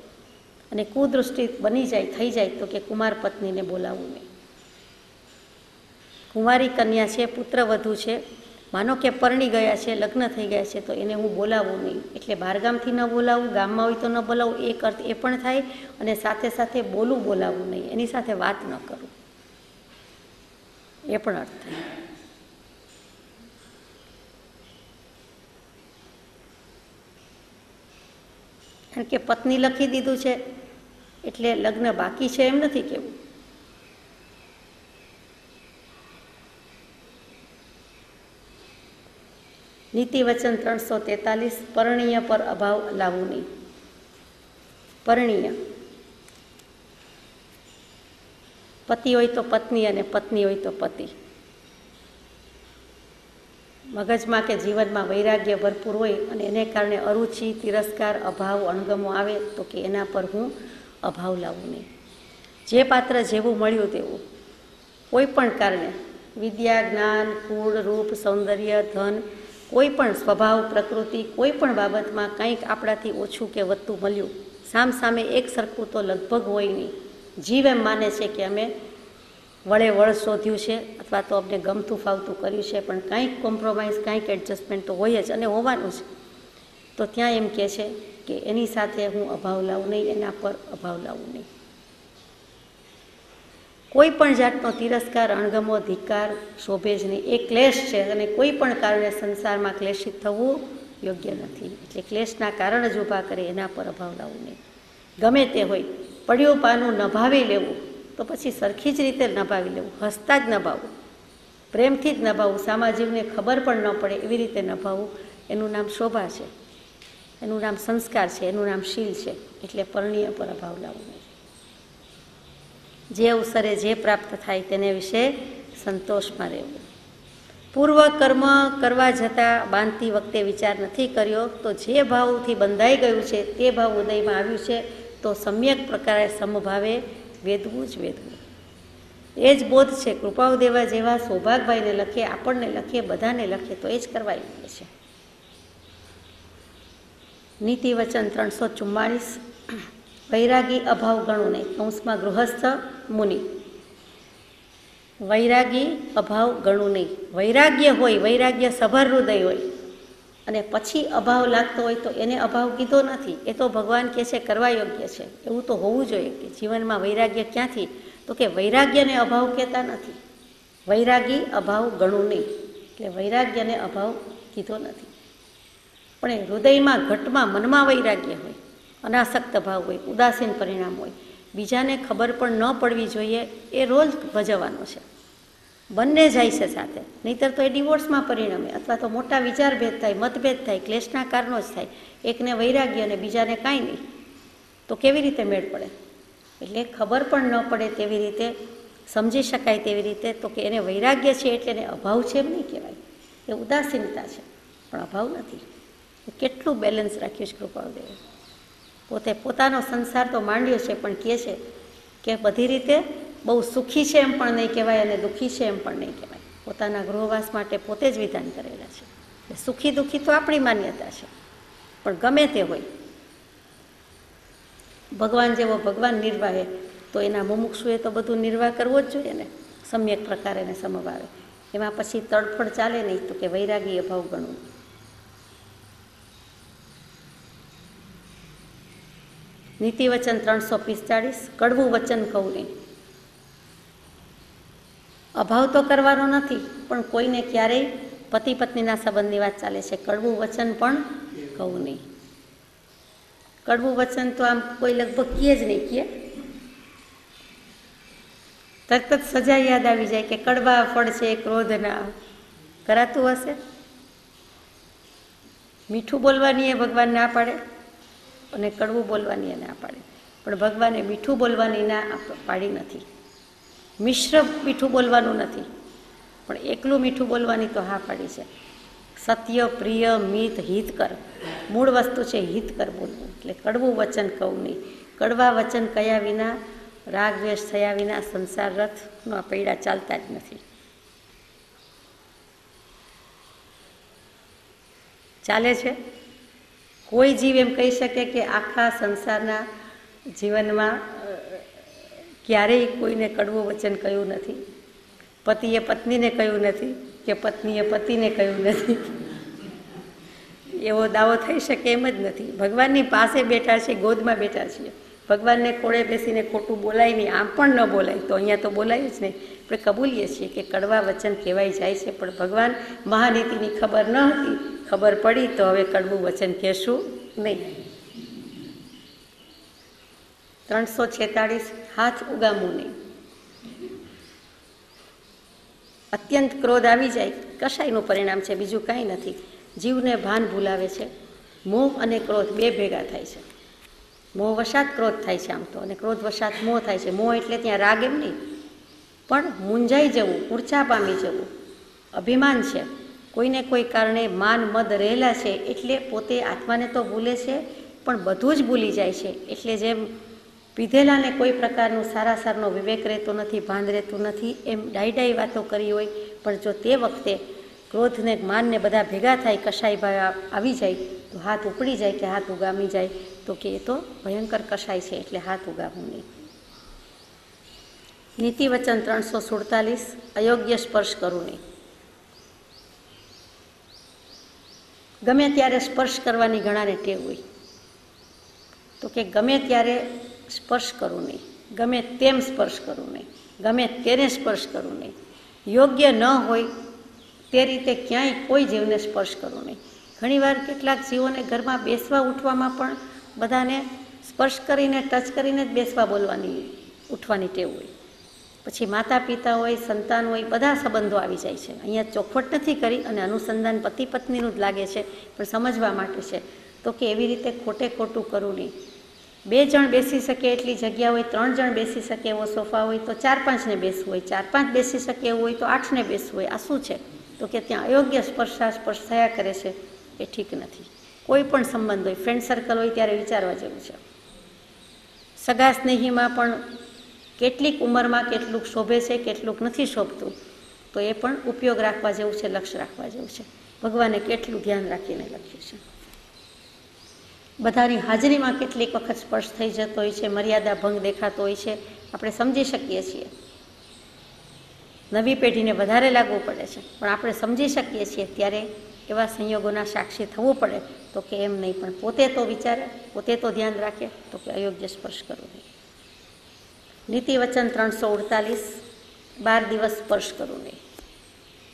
અને કુદૃષ્ટિ બની જાય, થઈ જાય, તો કે કુમાર પત્નીને બોલાવવું નહીં. કુંવારી કન્યા છે, પુત્ર વધુ છે, માનો કે પરણી ગયા છે, લગ્ન થઈ ગયા છે, તો એને હું બોલાવવું નહીં. એટલે બહારગામથી ન બોલાવવું, ગામમાં હોય તો ન બોલાવવું, એક અર્થ એ પણ થાય, અને સાથે સાથે બોલાવવું નહીં, એની સાથે વાત ન કરું, એ પણ અર્થ થાય. કારણ કે પત્ની લખી દીધું છે એટલે લગ્ન બાકી છે એમ નથી કેવું. નીતિવચન 343, પરણીય પર અભાવ લાવવું નહીં. પરણીય, પતિ હોય તો પત્ની અને પત્ની હોય તો પતિ. મગજમાં કે જીવનમાં વૈરાગ્ય ભરપૂર હોય અને એને કારણે અરુચિ, તિરસ્કાર, અભાવ, અણગમો આવે તો કે એના પર હું અભાવ લાવું નહીં. જે પાત્ર જેવું મળ્યું તેવું, કોઈ પણ કારણે વિદ્યા, જ્ઞાન, કુળ, રૂપ, સૌંદર્ય, ધન, કોઈ પણ સ્વભાવ, પ્રકૃતિ, કોઈ પણ બાબતમાં કંઈક આપણાથી ઓછું કે વધતું મળ્યું, સામે એક સરખું તો લગભગ હોય નહીં. જીવ એમ માને છે કે અમે વળે વળ શોધ્યું છે અથવા તો અમને ગમતું ફાવતું કર્યું છે, પણ કાંઈક કોમ્પ્રોમાઇઝ, કાંઈક એડજસ્ટમેન્ટ તો હોય જ અને હોવાનું છે. તો ત્યાં એમ કહે છે કે એની સાથે હું અભાવ લાવું નહીં, એના પર અભાવ લાવું નહીં. કોઈ પણ જાતનો તિરસ્કાર, અણગમો, ધિક્કાર શોભે જ નહીં. એ ક્લેશ છે અને કોઈ પણ કારણે સંસારમાં ક્લેશિત થવું યોગ્ય નથી. એટલે ક્લેશના કારણ જ ઊભા કરે એના પર અભાવ લાવવું નહીં. ગમે તે હોય, પડ્યું પાનું નભાવી લેવું તો પછી સરખી જ રીતે નભાવી લેવું, હસતા જ નભાવવું, પ્રેમથી જ નભાવવું, સામાજિકને ખબર પણ ન પડે એવી રીતે નભાવવું. એનું નામ શોભા છે, એનું નામ સંસ્કાર છે, એનું નામ શીલ છે. એટલે પરણીય પર અભાવ લાવવું નહીં. જે અવસરે જે પ્રાપ્ત થાય તેને વિશે સંતોષમાં રહેવું. પૂર્વ કર્મ કરવા જતાં બાંધતી વખતે વિચાર નથી કર્યો તો જે ભાવથી બંધાઈ ગયું છે તે ભાવ ઉદયમાં આવ્યું છે તો સમ્યક પ્રકારે સમભાવે વેદવું જ વેદવું. એ જ બોધ છે. કૃપાઉદેવા જેવા સૌભાગભાઈને લખે, આપણને લખે, બધાને લખે તો એ જ કરવા જોઈએ છે. નીતિ વચન 344. વૈરાગી અભાવ ગણું નહીં. કૌંસમાં ગૃહસ્થ મુનિ. વૈરાગી અભાવ ગણું નહીં. વૈરાગ્ય હોય, વૈરાગ્ય સભર હૃદય હોય અને પછી અભાવ લાગતો હોય તો એને અભાવ કીધો નથી. એ તો ભગવાન કહે છે કરવા યોગ્ય છે. એવું તો હોવું જોઈએ કે જીવનમાં વૈરાગ્ય ક્યાંથી, તો કે વૈરાગ્યને અભાવ કહેતા નથી. વૈરાગી અભાવ ગણું નહીં એટલે વૈરાગ્યને અભાવ કીધો નથી. પણ એ હૃદયમાં, ઘટમાં, મનમાં વૈરાગ્ય હોય, અનાસક્ત ભાવ હોય, ઉદાસીન પરિણામ હોય, બીજાને ખબર પણ ન પડવી જોઈએ, એ રોલ ભજવવાનો છે. બંને જાય છે સાથે, નહીંતર તો એ ડિવોર્સમાં પરિણમે અથવા તો મોટા વિચારભેદ થાય, મતભેદ થાય, ક્લેશના કારણો જ થાય. એકને વૈરાગ્ય અને બીજાને કાંઈ નહીં તો કેવી રીતે મેળ પડે? એટલે ખબર પણ ન પડે તેવી રીતે, સમજી શકાય તેવી રીતે, તો કે એને વૈરાગ્ય છે એટલે એને અભાવ છે એમ નહીં કહેવાય. એ ઉદાસીનતા છે પણ અભાવ નથી. કેટલું બેલેન્સ રાખ્યું છે કૃપાળુદેવે. પોતે પોતાનો સંસાર તો માંડ્યો છે પણ કહે છે કે બધી રીતે બહુ સુખી છે એમ પણ નહીં કહેવાય અને દુઃખી છે એમ પણ નહીં કહેવાય. પોતાના ગૃહવાસ માટે પોતે જ વિધાન કરેલા છે. એટલે સુખી દુઃખી તો આપણી માન્યતા છે, પણ ગમે તે હોય, ભગવાન જેવો ભગવાન નિર્વાહે તો એના મુમુક્ષુએ તો બધું નિર્વાહ કરવો જ જોઈએ ને, સમ્યક પ્રકારે એને સમભાવે. એમાં પછી તડફડ ચાલે નહીં તો કે વૈરાગી અભાવ ગણવું. નીતિ વચન 345. કડવું વચન કહું નહીં. અભાવ તો કરવાનો નથી પણ કોઈને ક્યારેય પતિ પત્નીના સંબંધની વાત ચાલે છે, કડવું વચન પણ કહું નહીં. કડવું વચન તો આમ કોઈ લગભગ કહે જ નહીં. કહે તરત જ સજા યાદ આવી જાય કે કડવા ફળ છે ક્રોધના. કરાતું હશે? મીઠું બોલવાની એ ભગવાન ના પાડે અને કડવું બોલવાની એ ના પાડે, પણ ભગવાને મીઠું બોલવાની ના પાડી નથી. મિશ્ર મીઠું બોલવાનું નથી, પણ એકલું મીઠું બોલવાની તો હા પાડી છે. સત્ય, પ્રિય, મિત, હિતકર, મૂળ વસ્તુ છે હિતકર બોલવું. એટલે કડવું વચન કહું નહીં. કડવા વચન કયા વિના, રાગ દ્વેષ થયા વિના સંસાર રથના પૈડા ચાલતા જ નથી. ચાલે છે? કોઈ જીવ એમ કહી શકે કે આખા સંસારના જીવનમાં ક્યારેય કોઈને કડવું વચન કહ્યું નથી, પતિએ પત્નીને કહ્યું નથી કે પત્નીએ પતિને કહ્યું નથી? એવો દાવો થઈ શકે એમ જ નથી. ભગવાનની પાસે બેઠા છીએ, ગોદમાં બેઠા છીએ, ભગવાનને ખોળે બેસીને ખોટું બોલાય નહીં, આમ પણ ન બોલાય તો અહીંયા તો બોલાયું જ નહીં. આપણે કબૂલીએ છીએ કે કડવા વચન કહેવાય જાય છે, પણ ભગવાન મહાનીતિની ખબર ન હતી, ખબર પડી તો હવે કડવું વચન કહેશું નહીં. 346. હાથ ઉગામવું નહીં. અત્યંત ક્રોધ આવી જાય કશાયનું પરિણામ છે, બીજું કાંઈ નથી. જીવને ભાન ભૂલાવે છે. મોહ અને ક્રોધ બે ભેગા થાય છે. મોહ વશાત ક્રોધ થાય છે આમ તો, અને ક્રોધ વશાત મોહ થાય છે. મોહ એટલે ત્યાં રાગ એમ નહીં, પણ મૂંઝાઈ જવું, મૂર્છા પામી જવું, અભિમાન છે, કોઈને કોઈ કારણે માન મદ રહેલા છે એટલે પોતે આત્માને તો ભૂલે છે, પણ બધું જ ભૂલી જાય છે. એટલે જેમ પીધેલાને કોઈ પ્રકારનું સારા સારનો વિવેક રહેતો નથી, ભાન રહેતું નથી, એમ ડાઈ વાતો કરી હોય, પણ જો તે વખતે ક્રોધને માનને બધા ભેગા થાય, કશાય ભાવ આવી જાય તો હાથ ઉપડી જાય કે હાથ ઉગામી જાય, તો કે એ તો ભયંકર કશાય છે, એટલે હાથ ઉગામવું નહીં. નીતિ વચન 347, અયોગ્ય સ્પર્શ કરવું નહીં. ગમે ત્યારે સ્પર્શ કરવાની ઘણાને ટેવ હોય, તો કે ગમે ત્યારે સ્પર્શ કરવું નહીં, ગમે તેમ સ્પર્શ કરવું નહીં, ગમે તેને સ્પર્શ કરવું નહીં, યોગ્ય ન હોય તે રીતે ક્યાંય કોઈ જીવને સ્પર્શ કરવો નહીં. ઘણીવાર કેટલાક જીવોને ઘરમાં બેસવા ઉઠવામાં પણ બધાને સ્પર્શ કરીને ટચ કરીને જ બેસવા બોલવાની ઉઠવાની ટેવ હોય. પછી માતા પિતા હોય, સંતાન હોય, બધા સંબંધો આવી જાય છે. અહીંયા ચોખવટ નથી કરી અને અનુસંધાન પતિ પત્નીનું જ લાગે છે, પણ સમજવા માટે છે. તો કે એવી રીતે ખોટે ખોટું કરવું નહીં. 2 જણ બેસી શકે એટલી જગ્યા હોય, 3 જણ બેસી શકે એવો સોફા હોય તો 4-5ને બેસવું હોય, 4-5 બેસી શકે એવું હોય તો 8ને બેસવું હોય. આ શું છે? તો કે ત્યાં અયોગ્ય સ્પર્શ થયા કરે છે, એ ઠીક નથી. કોઈ પણ સંબંધ હોય, ફ્રેન્ડ સર્કલ હોય ત્યારે વિચારવા જેવું છે. સગા સ્નેહીમાં પણ કેટલીક ઉંમરમાં કેટલુંક શોભે છે, કેટલુંક નથી શોભતું, તો એ પણ ઉપયોગ રાખવા જેવું છે, લક્ષ્ય રાખવા જેવું છે. ભગવાને કેટલું ધ્યાન રાખીને લખ્યું છે. બધાની હાજરીમાં કેટલીક વખત સ્પર્શ થઈ જતો હોય છે, મર્યાદા ભંગ દેખાતો હોય છે, આપણે સમજી શકીએ છીએ. નવી પેઢીને વધારે લાગવું પડે છે, પણ આપણે સમજી શકીએ છીએ ત્યારે એવા સંયોગોના સાક્ષી થવું પડે. તો કે એમ નહીં, પણ પોતે તો વિચારે, પોતે તો ધ્યાન રાખે, તો કે અયોગ્ય સ્પર્શ કરવો નહીં. નીતિ વચન 348, 12 દિવસ સ્પર્શ કરવું નહીં.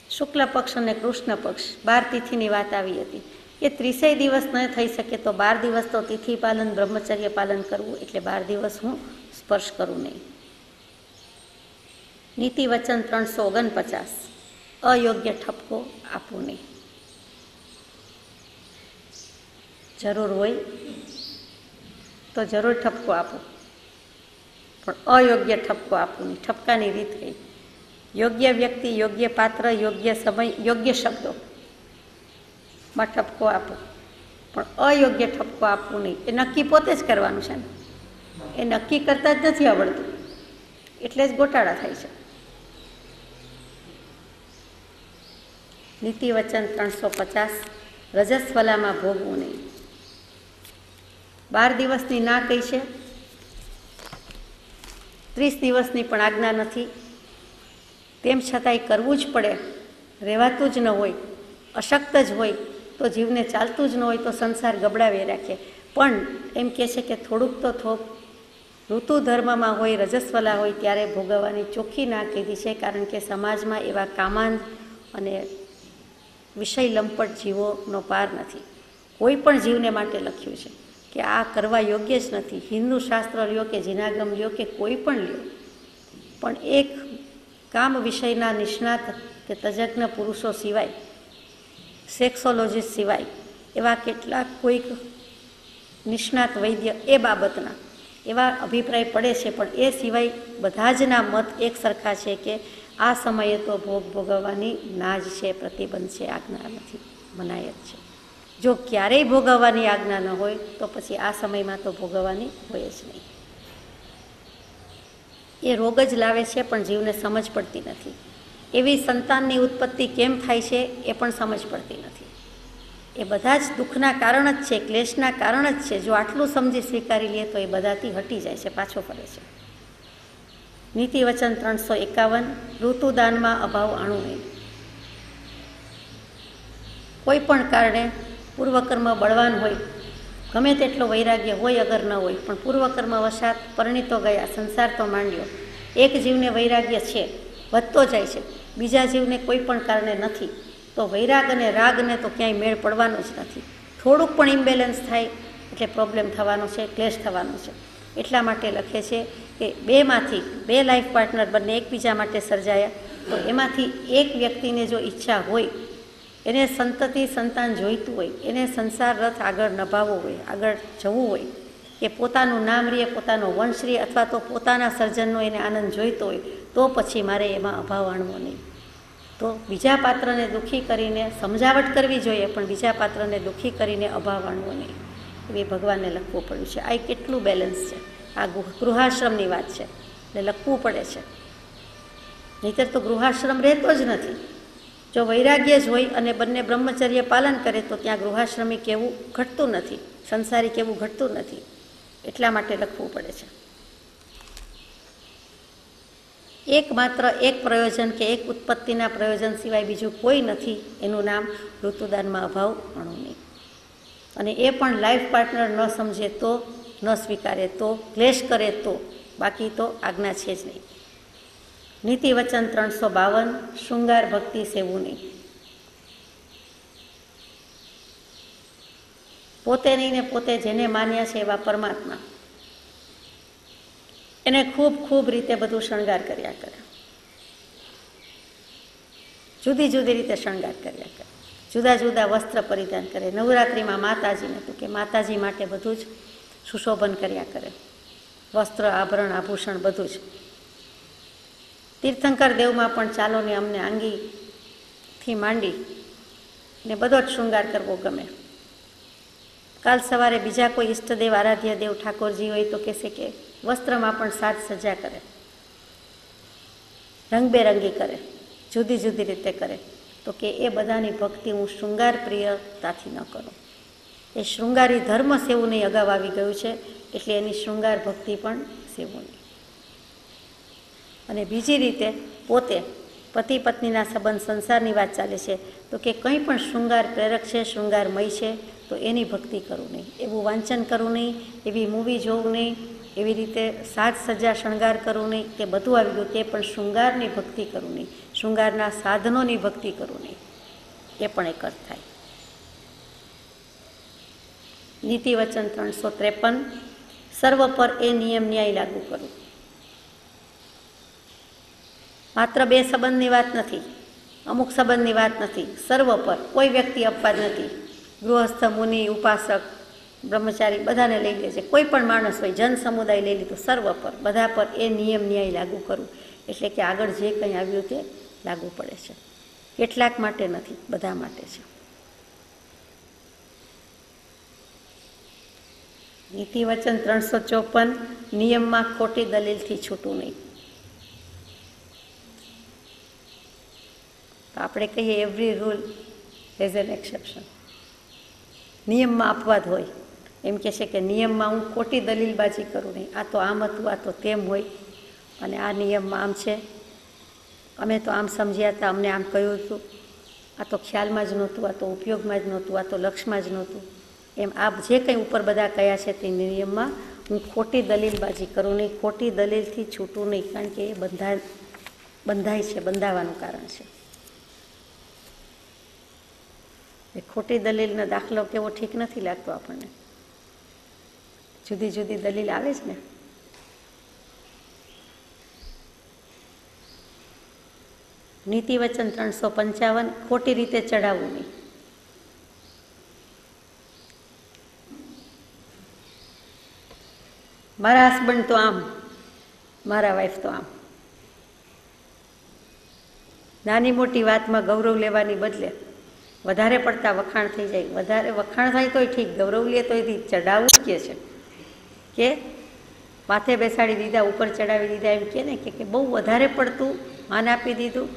શુક્લ પક્ષ અને કૃષ્ણ પક્ષ 12 તિથિની વાત આવી હતી કે 30 દિવસ ન થઈ શકે તો 12 દિવસ તો તિથિ પાલન, બ્રહ્મચર્ય પાલન કરવું, એટલે 12 દિવસ હું સ્પર્શ કરું નહીં. નીતિ વચન 349, અયોગ્ય ઠપકો આપવું નહીં. જરૂર હોય તો જરૂર ઠપકો આપો, પણ અયોગ્ય ઠપકો આપવું નહીં. ઠપકાની રીત કઈ? યોગ્ય વ્યક્તિ, યોગ્ય પાત્ર, યોગ્ય સમય, યોગ્ય શબ્દો માં ઠપકો આપો, પણ અયોગ્ય ઠપકો આપવું નહીં. એ નક્કી પોતે જ કરવાનું છે ને, એ નક્કી કરતા જ નથી આવડતું, એટલે જ ગોટાળા થાય છે. નીતિ વચન 350, રજસ્વલામાં ભોગવું નહીં. 12 દિવસની ના કહી છે, 30 દિવસની પણ આજ્ઞા નથી, તેમ છતાંય કરવું જ પડે. રહેવાતું જ ન હોય, અશક્ત જ હોય, તો જીવને ચાલતું જ ન હોય તો સંસાર ગબડાવી રાખે. પણ એમ કહે છે કે થોડુંક તો થોક ઋતુ ધર્મમાં હોય, રજસ્વલા હોય ત્યારે ભોગવવાની ચોખ્ખી ના કીધી છે, કારણ કે સમાજમાં એવા કામાંધ અને વિષય લંપટ જીવોનો પાર નથી. કોઈ પણ જીવને માટે લખ્યું છે કે આ કરવા યોગ્ય જ નથી. હિન્દુ શાસ્ત્ર લ્યો કે જીનાગમ લ્યો કે કોઈ પણ લ્યો, પણ એક કામ વિષયના નિષ્ણાત કે તજજ્ઞ પુરુષો સિવાય, સેક્સોલોજીસ્ટ સિવાય, એવા કેટલાક કોઈક નિષ્ણાત વૈદ્ય એ બાબતના એવા અભિપ્રાય પડે છે, પણ એ સિવાય બધા જના મત એક સરખા છે કે આ સમયે તો ભોગ ભોગવવાની ના જ છે, પ્રતિબંધ છે, આજ્ઞા નથી, મનાય જ છે. જો ક્યારેય ભોગવવાની આજ્ઞા ન હોય તો પછી આ સમયમાં તો ભોગવવાની હોય જ નહીં. એ રોગ જ લાવે છે, પણ જીવને સમજ પડતી નથી. એવી સંતાનની ઉત્પત્તિ કેમ થાય છે એ પણ સમજ પડતી નથી. એ બધા જ દુઃખના કારણ જ છે, ક્લેશના કારણ જ છે. જો આટલું સમજી સ્વીકારી લે તો એ બધાથી હટી જાય છે, પાછો ફરે છે. નીતિ વચન 351, ઋતુદાનમાં અભાવ આણું નહીં. કોઈ પણ કારણે પૂર્વકર્મ બળવાન હોય, ગમે તેટલો વૈરાગ્ય હોય અગર ન હોય, પણ પૂર્વકર્મ વશાત પરણિતો ગયા, સંસાર તો માંડ્યો. એક જીવને વૈરાગ્ય છે, વધતો જાય છે, બીજા જીવને કોઈ પણ કારણે નથી, તો વૈરાગ અને રાગને તો ક્યાંય મેળ પડવાનો જ નથી. થોડુંક પણ ઇમ્બેલેન્સ થાય એટલે પ્રોબ્લેમ થવાનો છે, ક્લેશ થવાનો છે. એટલા માટે લખે છે કે બેમાંથી 2 લાઈફ પાર્ટનર બંને એકબીજા માટે સર્જાયા, તો એમાંથી એક વ્યક્તિને જો ઈચ્છા હોય, એને સંતતિ સંતાન જોઈતું હોય, એને સંસાર રથ આગળ નભાવવો હોય, આગળ જવું હોય, કે પોતાનું નામ રહે, પોતાનો વંશ રહે, અથવા તો પોતાના સર્જનનો એને આનંદ જોઈતો હોય, તો પછી મારે એમાં અભાવ આણવો નહીં. તો બીજા પાત્રને દુઃખી કરીને સમજાવટ કરવી જોઈએ, પણ બીજા પાત્રને દુઃખી કરીને અભાવવાનું નહીં, એવી ભગવાનને લખવું પડ્યું છે. આ કેટલું બેલેન્સ છે. આ ગૃહાશ્રમની વાત છે એટલે લખવું પડે છે, નહીંતર તો ગૃહાશ્રમ રહેતો જ નથી. જો વૈરાગ્ય જ હોય અને બંને બ્રહ્મચર્ય પાલન કરે તો ત્યાં ગૃહાશ્રમી કેવું ઘટતું નથી, સંસારી કેવું ઘટતું નથી. એટલા માટે લખવું પડે છે. એકમાત્ર એક પ્રયોજન કે એક ઉત્પત્તિના પ્રયોજન સિવાય બીજું કોઈ નથી, એનું નામ ઋતુદાનમાં અભાવ અણુ નહીં. અને એ પણ લાઈફ પાર્ટનર ન સમજે તો, ન સ્વીકારે તો, ક્લેશ કરે તો, બાકી તો આજ્ઞા છે જ નહીં. નીતિ વચન 352, શૃંગાર ભક્તિ સેવું નહીં. પોતે નહીં ને પોતે જેને માન્યા છે એવા પરમાત્મા, એને ખૂબ ખૂબ રીતે બધું શણગાર કર્યા કરે, જુદી જુદી રીતે શણગાર કર્યા કરે, જુદા જુદા વસ્ત્ર પરિધાન કરે. નવરાત્રિમાં માતાજીને તો કે માતાજી માટે બધું જ સુશોભન કર્યા કરે, વસ્ત્ર, આભરણ, આભૂષણ બધું જ. તીર્થંકર દેવમાં પણ ચાલો ને અમને આંગીથી માંડી ને બધો જ શૃંગાર કરવો ગમે. કાલ સવારે બીજા કોઈ ઈષ્ટદેવ, આરાધ્ય દેવ ઠાકોરજી હોય તો કહેશે કે વસ્ત્રમાં પણ સાજ સજા કરે, રંગબેરંગી કરે, જુદી જુદી રીતે કરે. તો કે એ બધાની ભક્તિ હું શૃંગાર પ્રિયતાથી ન કરું. એ શૃંગારી ધર્મ સેવું નહીં અગાઉ આવી ગયું છે, એટલે એની શૃંગાર ભક્તિ પણ સેવું નહીં. અને બીજી રીતે પોતે પતિ પત્નીના સંબંધ, સંસારની વાત ચાલે છે તો કે કંઈ પણ શૃંગાર પ્રેરક છે, શૃંગારમય છે, તો એની ભક્તિ કરવું નહીં, એવું વાંચન કરવું નહીં, એવી મૂવી જોવું નહીં, એવી રીતે સાજ સજા શણગાર કરવું નહીં, કે બધું આવી ગયું તે પણ શૃંગારની ભક્તિ કરવું નહીં, શૃંગારના સાધનોની ભક્તિ કરવું નહીં. એ પણ એક અર્થ થાય. નીતિ વચન 353, સર્વ પર એ નિયમ ન્યાય લાગુ કરવું. માત્ર બે સંબંધની વાત નથી, અમુક સંબંધની વાત નથી, સર્વ પર કોઈ વ્યક્તિ અપવાદ નથી. ગૃહસ્થ, મુનિ, ઉપાસક, બ્રહ્મચારી બધાને લઈ લે છે, કોઈ પણ માણસ હોય, જન સમુદાય લઈ લીધું, સર્વ પર, બધા પર એ નિયમ ન્યાય લાગુ કરવું. એટલે કે આગળ જે કંઈ આવ્યું તે લાગુ પડે છે. કેટલાક માટે નથી, બધા માટે છે. નીતિ વચન 354, નિયમમાં ખોટી દલીલથી છૂટવું નહીં. તો આપણે કહીએ every rule has N exception. નિયમમાં અપવાદ હોય, એમ કહે છે કે નિયમમાં હું ખોટી દલીલબાજી કરું નહીં, આ તો આમ હતું, આ તો તેમ હોય, અને આ નિયમમાં આમ છે, અમે તો આમ સમજ્યા હતા, અમને આમ કહ્યું હતું, આ તો ખ્યાલમાં જ નહોતું, આ તો ઉપયોગમાં જ નહોતું, આ તો લક્ષમાં જ નહોતું. એમ આ જે કંઈ ઉપર બધા કયા છે તે નિયમમાં હું ખોટી દલીલબાજી કરું નહીં, ખોટી દલીલથી છૂટું નહીં, કારણ કે એ બંધાય છે, બંધાવાનું કારણ છે. એ ખોટી દલીલનો દાખલો કેવો ઠીક નથી લાગતો આપણને. જુદી જુદી દલીલ આવે છે ને. નીતિ વચન 355, ખોટી રીતે ચડાવવું નહીં. મારા હસબન્ડ તો આમ, મારા વાઈફ તો આમ. નાની મોટી વાતમાં ગૌરવ લેવાની બદલે વધારે પડતા વખાણ થઈ જાય. વધારે વખાણ થાય તોય ઠીક, ગૌરવ લે તોય ચડાવવું કહે છે કે માથે બેસાડી દીધા, ઉપર ચડાવી દીધા, એમ કહે ને કે બહુ વધારે પડતું માન આપી દીધું,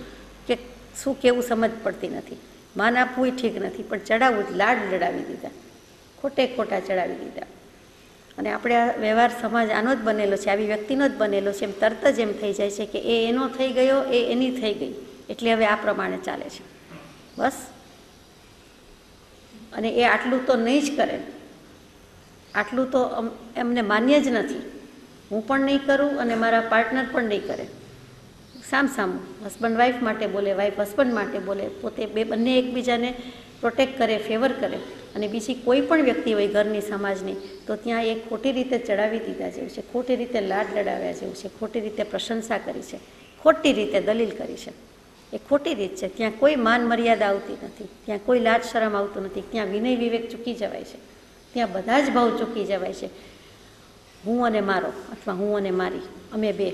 કે શું કેવું સમજ પડતી નથી. માન આપવું ઠીક નથી, પણ ચડાવવું, લાડ લડાવી દીધા, ખોટે ખોટા ચડાવી દીધા. અને આપણે આ વ્યવહાર સમાજ આનો જ બનેલો છે, આવી વ્યક્તિનો જ બનેલો છે. એમ તરત જ એમ થઈ જાય છે કે એ એનો થઈ ગયો, એ એની થઈ ગઈ, એટલે હવે આ પ્રમાણે ચાલે છે, બસ. અને એ આટલું તો નહીં જ કરે, આટલું તો એમને માન્ય જ નથી. હું પણ નહીં કરું અને મારા પાર્ટનર પણ નહીં કરે. સામસામું હસબન્ડ વાઈફ માટે બોલે, વાઈફ હસબન્ડ માટે બોલે, પોતે બંને એકબીજાને પ્રોટેક્ટ કરે, ફેવર કરે. અને બીજી કોઈ પણ વ્યક્તિ હોય ઘરની, સમાજની, તો ત્યાં એ ખોટી રીતે ચડાવી દીધા જેવું છે, ખોટી રીતે લાડ લડાવ્યા જેવું છે, ખોટી રીતે પ્રશંસા કરી છે, ખોટી રીતે દલીલ કરી છે. એ ખોટી રીત છે. ત્યાં કોઈ માન મર્યાદા આવતી નથી, ત્યાં કોઈ લાજ શરમ આવતું નથી, ત્યાં વિનય વિવેક ચૂકી જવાય છે, ત્યાં બધા જ ભાવ ચૂકી જવાય છે. હું અને મારો, અથવા હું અને મારી, અમે બે,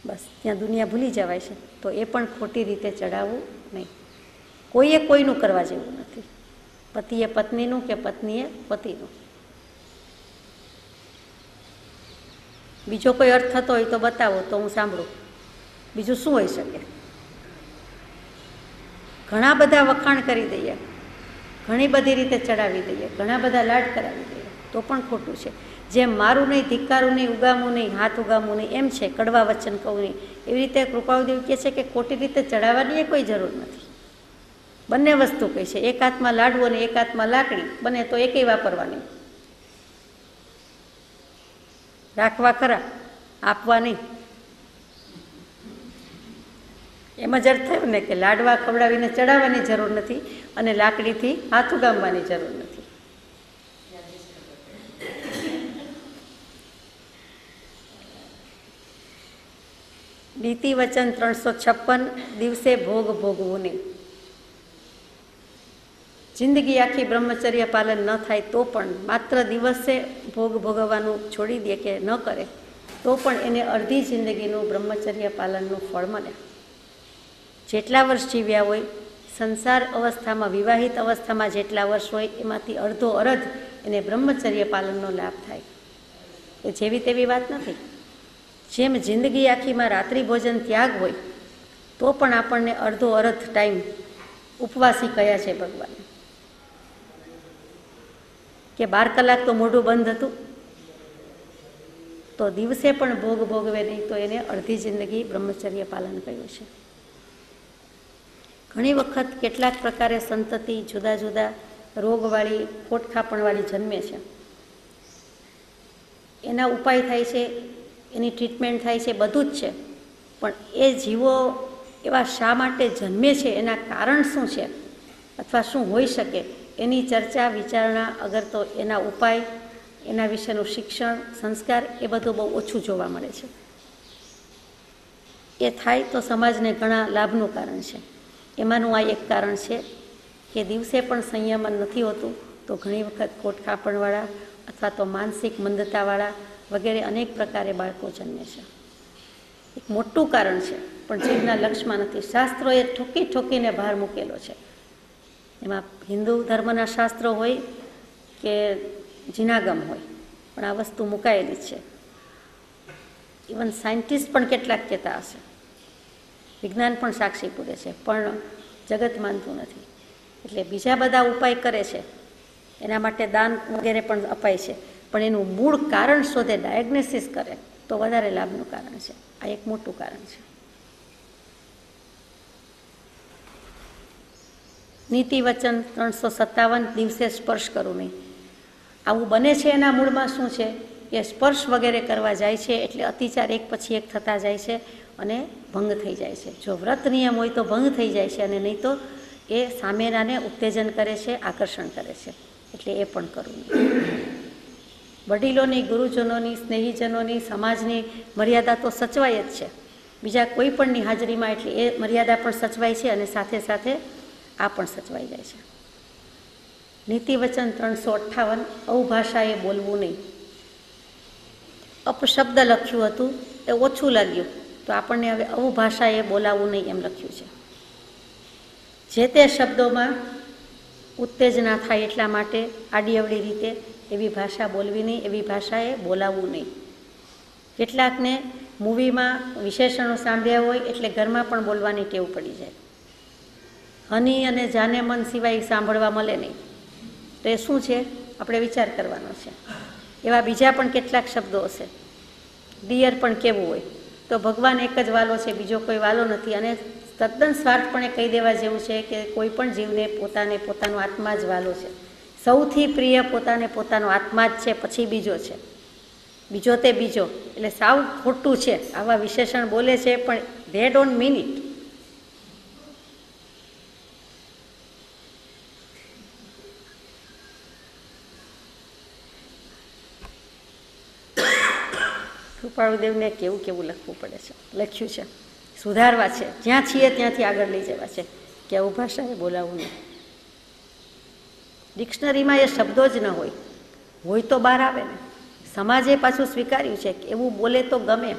બસ ત્યાં દુનિયા ભૂલી જવાય છે. તો એ પણ ખોટી રીતે ચડાવવું નહીં. કોઈએ કોઈનું કરવા જેવું નથી. પતિએ પત્નીનું કે પત્નીએ પતિનું. બીજો કોઈ અર્થ થતો હોય તો બતાવો તો હું સાંભળું. બીજું શું હોઈ શકે? ઘણા બધા વખાણ કરી દઈએ, ઘણી બધી રીતે ચડાવી દઈએ, ઘણા બધા લાડ કરાવી દઈએ તો પણ ખોટું છે. જેમ મારું નહીં, ધિક્કારું નહીં, ઉગામું નહીં, હાથ ઉગામું નહીં એમ છે, કડવા વચન કહું નહીં, એવી રીતે કૃપાળુદેવ કહે છે કે ખોટી રીતે ચડાવવાની એ કોઈ જરૂર નથી. બંને વસ્તુ કહે છે, એક હાથમાં લાડવું અને એક હાથમાં લાકડી બને તો એકેય વાપરવાની. રાખવા ખરા, આપવા નહીં. એમ જ અર્થ થયો ને કે લાડવા ખવડાવીને ચડાવવાની જરૂર નથી અને લાકડીથી હાથ ઉગામવાની જરૂર નથી. નીતિ વચન 356 દિવસે ભોગ ભોગવું નહીં. જિંદગી આખી બ્રહ્મચર્ય પાલન ન થાય તો પણ માત્ર દિવસે ભોગ ભોગવવાનું છોડી દે કે ન કરે તો પણ એને અડધી જિંદગીનું બ્રહ્મચર્ય પાલનનું ફળ મળે. જેટલા વર્ષ જીવ્યા હોય, સંસાર અવસ્થામાં, વિવાહિત અવસ્થામાં જેટલા વર્ષ હોય એમાંથી અડધો અડધ એને બ્રહ્મચર્ય પાલનનો લાભ થાય. એ જેવી તેવી વાત નથી. જેમ જિંદગી આખીમાં રાત્રિ ભોજન ત્યાગ હોય તો પણ આપણને અડધો અડધ ટાઈમ ઉપવાસી કયા છે ભગવાને. કે 12 કલાક તો મોઢું બંધ હતું તો દિવસે પણ ભોગ ભોગવે નહીં તો એને અડધી જિંદગી બ્રહ્મચર્ય પાલન કર્યું છે. ઘણી વખત કેટલાક પ્રકારે સંતતિ જુદા જુદા રોગવાળી, ખોટખાપણવાળી જન્મે છે. એના ઉપાય થાય છે, એની ટ્રીટમેન્ટ થાય છે, બધું જ છે. પણ એ જીવો એવા શા માટે જન્મે છે, એના કારણ શું છે અથવા શું હોઈ શકે એની ચર્ચા વિચારણા અગર તો એના ઉપાય, એના વિશેનું શિક્ષણ, સંસ્કાર એ બધું બહુ ઓછું જોવા મળે છે. એ થાય તો સમાજને ઘણા લાભનું કારણ છે. એમાંનું આ એક કારણ છે કે દિવસે પણ સંયમન નથી હોતું તો ઘણી વખત ખોટખાપણવાળા અથવા તો માનસિક મંદતાવાળા વગેરે અનેક પ્રકારે બાળકો જન્મે છે. એક મોટું કારણ છે પણ જીવના લક્ષમાં નથી. શાસ્ત્રોએ ઠોકી ઠોકીને ભાર મૂકેલો છે. એમાં હિન્દુ ધર્મના શાસ્ત્રો હોય કે જીનાગમ હોય પણ આ વસ્તુ મુકાયેલી જ છે. ઇવન સાયન્ટિસ્ટ પણ કેટલાક કહેતા હશે, વિજ્ઞાન પણ સાક્ષી પૂરે છે, પણ જગત માનતું નથી. એટલે બીજા બધા ઉપાય કરે છે, એના માટે દાન વગેરે પણ અપાય છે, પણ એનું મૂળ કારણ શોધે, ડાયગ્નોસિસ કરે તો વધારે લાભનું કારણ છે. આ એક મોટું કારણ છે. નીતિ વચન 357 દિવસે સ્પર્શ કરવું નહીં. આવું બને છે એના મૂળમાં શું છે કે સ્પર્શ વગેરે કરવા જાય છે એટલે અતિચાર એક પછી એક થતા જાય છે અને ભંગ થઈ જાય છે. જો વ્રત નિયમ હોય તો ભંગ થઈ જાય છે અને નહીં તો એ સામેનાને ઉત્તેજન કરે છે, આકર્ષણ કરે છે. એટલે એ પણ કરવું નહીં. વડીલોની, ગુરુજનોની, સ્નેહીજનોની, સમાજની મર્યાદા તો સચવાય જ છે. બીજા કોઈ પણની હાજરીમાં એટલે એ મર્યાદા પણ સચવાય છે અને સાથે સાથે આ પણ સચવાઈ જાય છે. નીતિ વચન 358 અવભાષાએ બોલવું નહીં. અપશબ્દ લખ્યું હતું એ ઓછું લાગ્યું તો આપણને હવે અવભાષાએ બોલાવવું નહીં એમ લખ્યું છે. જે તે શબ્દોમાં ઉત્તેજના થાય એટલા માટે આડીઅવળી રીતે એવી ભાષા બોલવી નહીં, એવી ભાષાએ બોલાવવું નહીં. કેટલાકને મૂવીમાં વિશેષણો સાંભળ્યા હોય એટલે ઘરમાં પણ બોલવાની ટેવ પડી જાય. હની અને જાને મન સિવાય સાંભળવા મળે નહીં તો એ શું છે આપણે વિચાર કરવાનો છે. એવા બીજા પણ કેટલાક શબ્દો હશે. ડિયર પણ કેવું હોય તો ભગવાન એક જ વાલો છે, બીજો કોઈ વાલો નથી. અને તદ્દન સ્વાર્થપણે કહી દેવા જેવું છે કે કોઈ પણ જીવને પોતાને પોતાનો આત્મા જ વાલો છે. સૌથી પ્રિય પોતાને પોતાનો આત્મા જ છે, પછી બીજો છે, બીજો તે બીજો. એટલે સાવ ખોટું છે. આવા વિશેષણ બોલે છે પણ ધે ડોન્ટ મીન ઇટ. કૃપાળુદેવને કેવું કેવું લખવું પડે છે, લખ્યું છે, સુધારવા છે, જ્યાં છીએ ત્યાંથી આગળ લઈ જવા છે કે આવું ભાષાએ બોલાવવું નહીં. ડિક્શનરીમાં એ શબ્દો જ ન હોય તો બહાર આવે ને. સમાજે પાછું સ્વીકાર્યું છે કે એવું બોલે તો ગમે,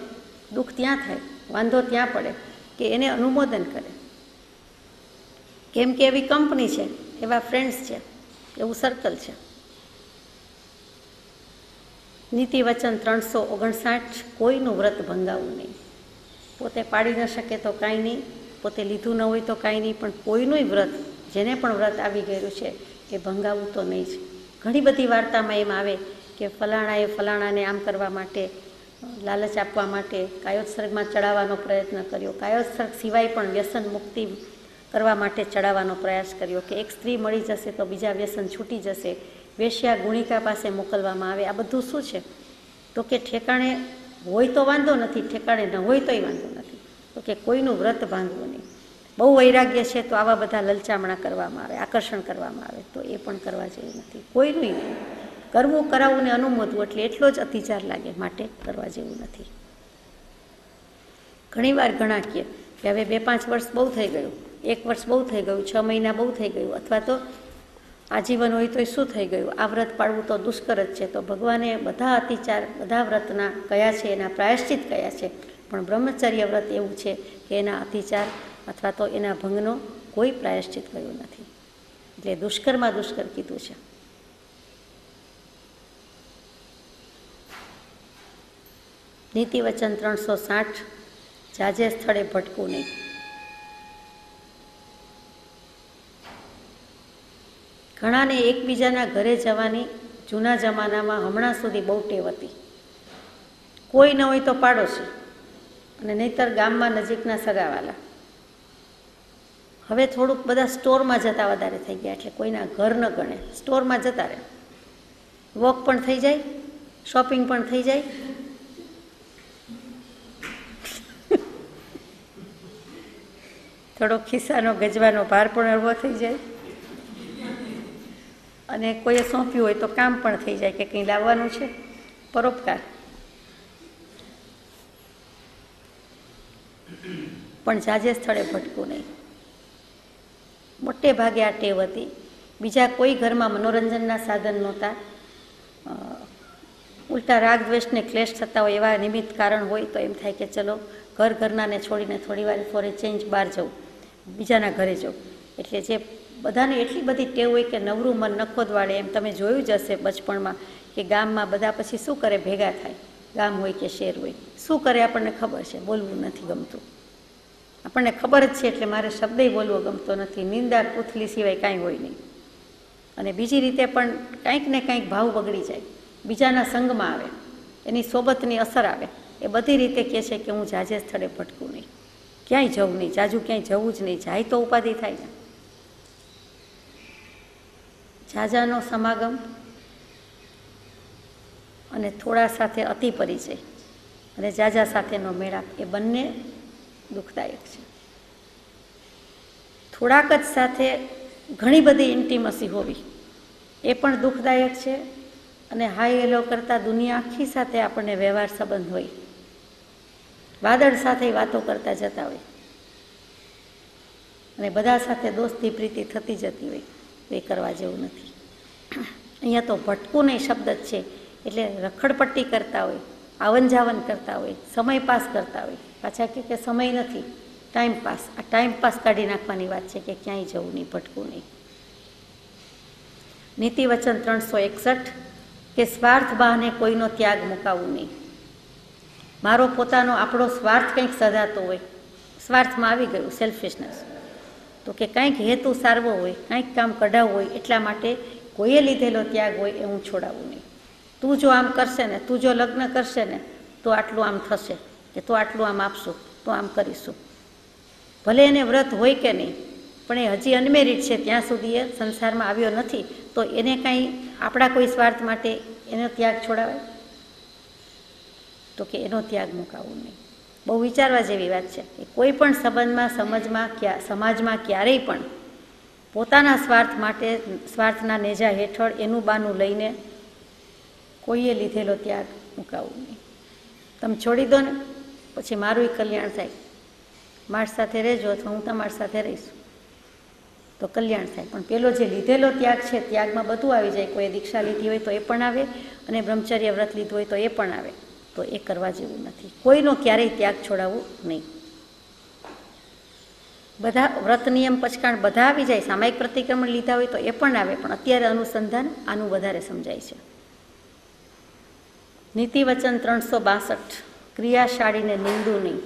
દુઃખ ત્યાં થાય. વાંધો ત્યાં પડે કે એને અનુમોદન કરે, કેમ કે એવી કંપની છે, એવા ફ્રેન્ડ્સ છે, એવું સર્કલ છે. નીતિ વચન 359, કોઈનું વ્રત ભંગાવવું નહીં. પોતે પાડી ન શકે તો કાંઈ નહીં, પોતે લીધું ન હોય તો કાંઈ નહીં, પણ કોઈનું વ્રત, જેને પણ વ્રત આવી ગયેલું છે એ ભંગાવવું તો નહીં જ. ઘણી બધી વાર્તામાં એમ આવે કે ફલાણાએ ફલાણાને આમ કરવા માટે, લાલચ આપવા માટે કાયોત્સર્ગમાં ચડાવવાનો પ્રયત્ન કર્યો, કાયોત્સર્ગ સિવાય પણ વ્યસન મુક્તિ કરવા માટે ચડાવવાનો પ્રયાસ કર્યો, કે એક સ્ત્રી મળી જશે તો બીજા વ્યસન છૂટી જશે, વેશ્યા ગુણિકા પાસે મોકલવામાં આવે. આ બધું શું છે? તો કે ઠેકાણે હોય તો વાંધો નથી, ઠેકાણે ન હોય તોય વાંધો નથી. તો કે કોઈનું વ્રત ભાંગવું નહીં. બહુ વૈરાગ્ય છે તો આવા બધા લલચામણા કરવામાં આવે, આકર્ષણ કરવામાં આવે, તો એ પણ કરવા જેવું નથી. કોઈનું નહીં. કરવું, કરાવવું ને અનુમોદવું એટલે એટલો જ અતિચાર લાગે, માટે કરવા જેવું નથી. ઘણીવાર ઘણા કહે કે હવે 2-5 વર્ષ બહુ થઈ ગયું, 1 વર્ષ બહુ થઈ ગયું, 6 મહિના બહુ થઈ ગયું, અથવા તો આજીવન હોય તો શું થઈ ગયું, આ વ્રત પાળવું તો દુષ્કર જ છે. તો ભગવાને બધા અતિચાર, બધા વ્રતના કયા છે, એના પ્રાયશ્ચિત કયા છે, પણ બ્રહ્મચર્ય વ્રત એવું છે કે એના અતિચાર અથવા તો એના ભંગનો કોઈ પ્રાયશ્ચિત કર્યો નથી. એટલે દુષ્કરમાં દુષ્કર કીધું છે. નીતિ વચન 360, જાજે સ્થળે ભટકવું નહીં. ઘણાને એકબીજાના ઘરે જવાની જૂના જમાનામાં હમણાં સુધી બહુ ટેવ હતી. કોઈ ન હોય તો પાડોશી, અને નહીંતર ગામમાં નજીકના સગાવાલા. હવે થોડુંક બધા સ્ટોરમાં જતા વધારે થઈ ગયા, એટલે કોઈના ઘર ન ગણે, સ્ટોરમાં જતા રહે. વોક પણ થઈ જાય, શોપિંગ પણ થઈ જાય, થોડો ખિસ્સાનો ગજવાનો ભાર પણ હળવો થઈ જાય, અને કોઈએ સોંપ્યું હોય તો કામ પણ થઈ જાય કે કંઈ લાવવાનું છે, પરોપકાર. પણ જાજે સ્થળે ભટકવું નહીં. મોટે ભાગે આ ટેવ હતી. બીજા કોઈ ઘરમાં મનોરંજનના સાધન નહોતા. ઉલટા રાગ દ્વેષને ક્લેશ થતા હોય, એવા નિમિત્ત કારણ હોય તો એમ થાય કે ચલો ઘરનાને છોડીને થોડી વાર ફોર એ ચેન્જ બહાર જવું, બીજાના ઘરે જવું. એટલે જે બધાને એટલી બધી ટેવ હોય કે નવરું મન ન ખોદવાડે. એમ તમે જોયું જ હશે બચપણમાં કે ગામમાં બધા પછી શું કરે, ભેગા થાય, ગામ હોય કે શહેર હોય, શું કરે આપણને ખબર છે, બોલવું નથી ગમતું. આપણને ખબર જ છે એટલે મારે શબ્દય બોલવો ગમતો નથી. નિંદા કુથલી સિવાય કાંઈ હોય નહીં. અને બીજી રીતે પણ કંઈક ને કંઈક ભાવ બગડી જાય, બીજાના સંગમાં આવે, એની સોબતની અસર આવે. એ બધી રીતે કહે છે કે હું જાજે સ્થળે ભટકું નહીં, ક્યાંય જવું નહીં, જાજુ ક્યાંય જવું જ નહીં. જાય તો ઉપાધિ થાય ને. ઝાઝાનો સમાગમ અને થોડા સાથે અતિ પરિચય અને ઝાઝા સાથેનો મેળાપ, એ બંને દુઃખદાયક છે. થોડાક જ સાથે ઘણી બધી ઇન્ટિમસી હોવી એ પણ દુઃખદાયક છે. અને હાઈ હેલો કરતાં દુનિયા આખી સાથે આપણને વ્યવહાર સંબંધ હોય, વાદળ સાથે વાતો કરતા જતા હોય, અને બધા સાથે દોસ્તી પ્રીતિ થતી જતી હોય, તો એ કરવા જેવું નથી. અહીંયા તો ભટકું નહીં શબ્દ જ છે. એટલે રખડપટ્ટી કરતા હોય, આવન જાવન કરતા હોય, સમય પાસ કરતા હોય. પાછા કે સમય નથી, ટાઈમ પાસ. આ ટાઈમ પાસ કાઢી નાખવાની વાત છે કે ક્યાંય જવું નહીં, ભટકવું નહીં. નીતિ વચન 361, કે સ્વાર્થ બહાને કોઈનો ત્યાગ મુકાવવું નહીં. મારો પોતાનો આપણો સ્વાર્થ કંઈક સધાતો હોય, સ્વાર્થમાં આવી ગયું સેલ્ફિશનેસ, તો કે કંઈક હેતુ સારવો હોય, કંઈક કામ કઢાવવું હોય, એટલા માટે કોઈએ લીધેલો ત્યાગ હોય એ હું છોડાવું નહીં. તું જો આમ કરશે ને, તું જો લગ્ન કરશે ને તો આટલું આમ થશે, કે તો આટલું આમ આપશું, તો આમ કરીશું. ભલે એને વ્રત હોય કે નહીં, પણ એ હજી અનમેરિડ છે, ત્યાં સુધી એ સંસારમાં આવ્યો નથી, તો એને કાંઈ આપણા કોઈ સ્વાર્થ માટે એનો ત્યાગ છોડાવાય? તો કે એનો ત્યાગ મુકાવવું નહીં. બહુ વિચારવા જેવી વાત છે કે કોઈ પણ સંબંધમાં, સમાજમાં ક્યારેય પણ પોતાના સ્વાર્થ માટે, સ્વાર્થના નેજા હેઠળ એનું બાનું લઈને કોઈએ લીધેલો ત્યાગ મુકાવવું નહીં. તમે છોડી દો ને, પછી મારું કલ્યાણ થાય, મારી સાથે રહેજો અથવા હું તમારી સાથે રહીશ તો કલ્યાણ થાય. પણ પેલો જે લીધેલો ત્યાગ છે, ત્યાગમાં બધું આવી જાય. કોઈ દીક્ષા લીધી હોય તો એ પણ આવે, અને બ્રહ્મચર્ય વ્રત લીધું હોય તો એ પણ આવે. તો એ કરવા જેવું નથી. કોઈનો ક્યારેય ત્યાગ છોડાવવું નહીં. બધા વ્રત નિયમ પચકાણ બધા આવી જાય. સામાયિક પ્રતિક્રમણ લીધા હોય તો એ પણ આવે, પણ અત્યારે અનુસંધાન આનું વધારે સમજાય છે. નીતિ વચન 362, ક્રિયાશાળીને નિંદુ નહીં.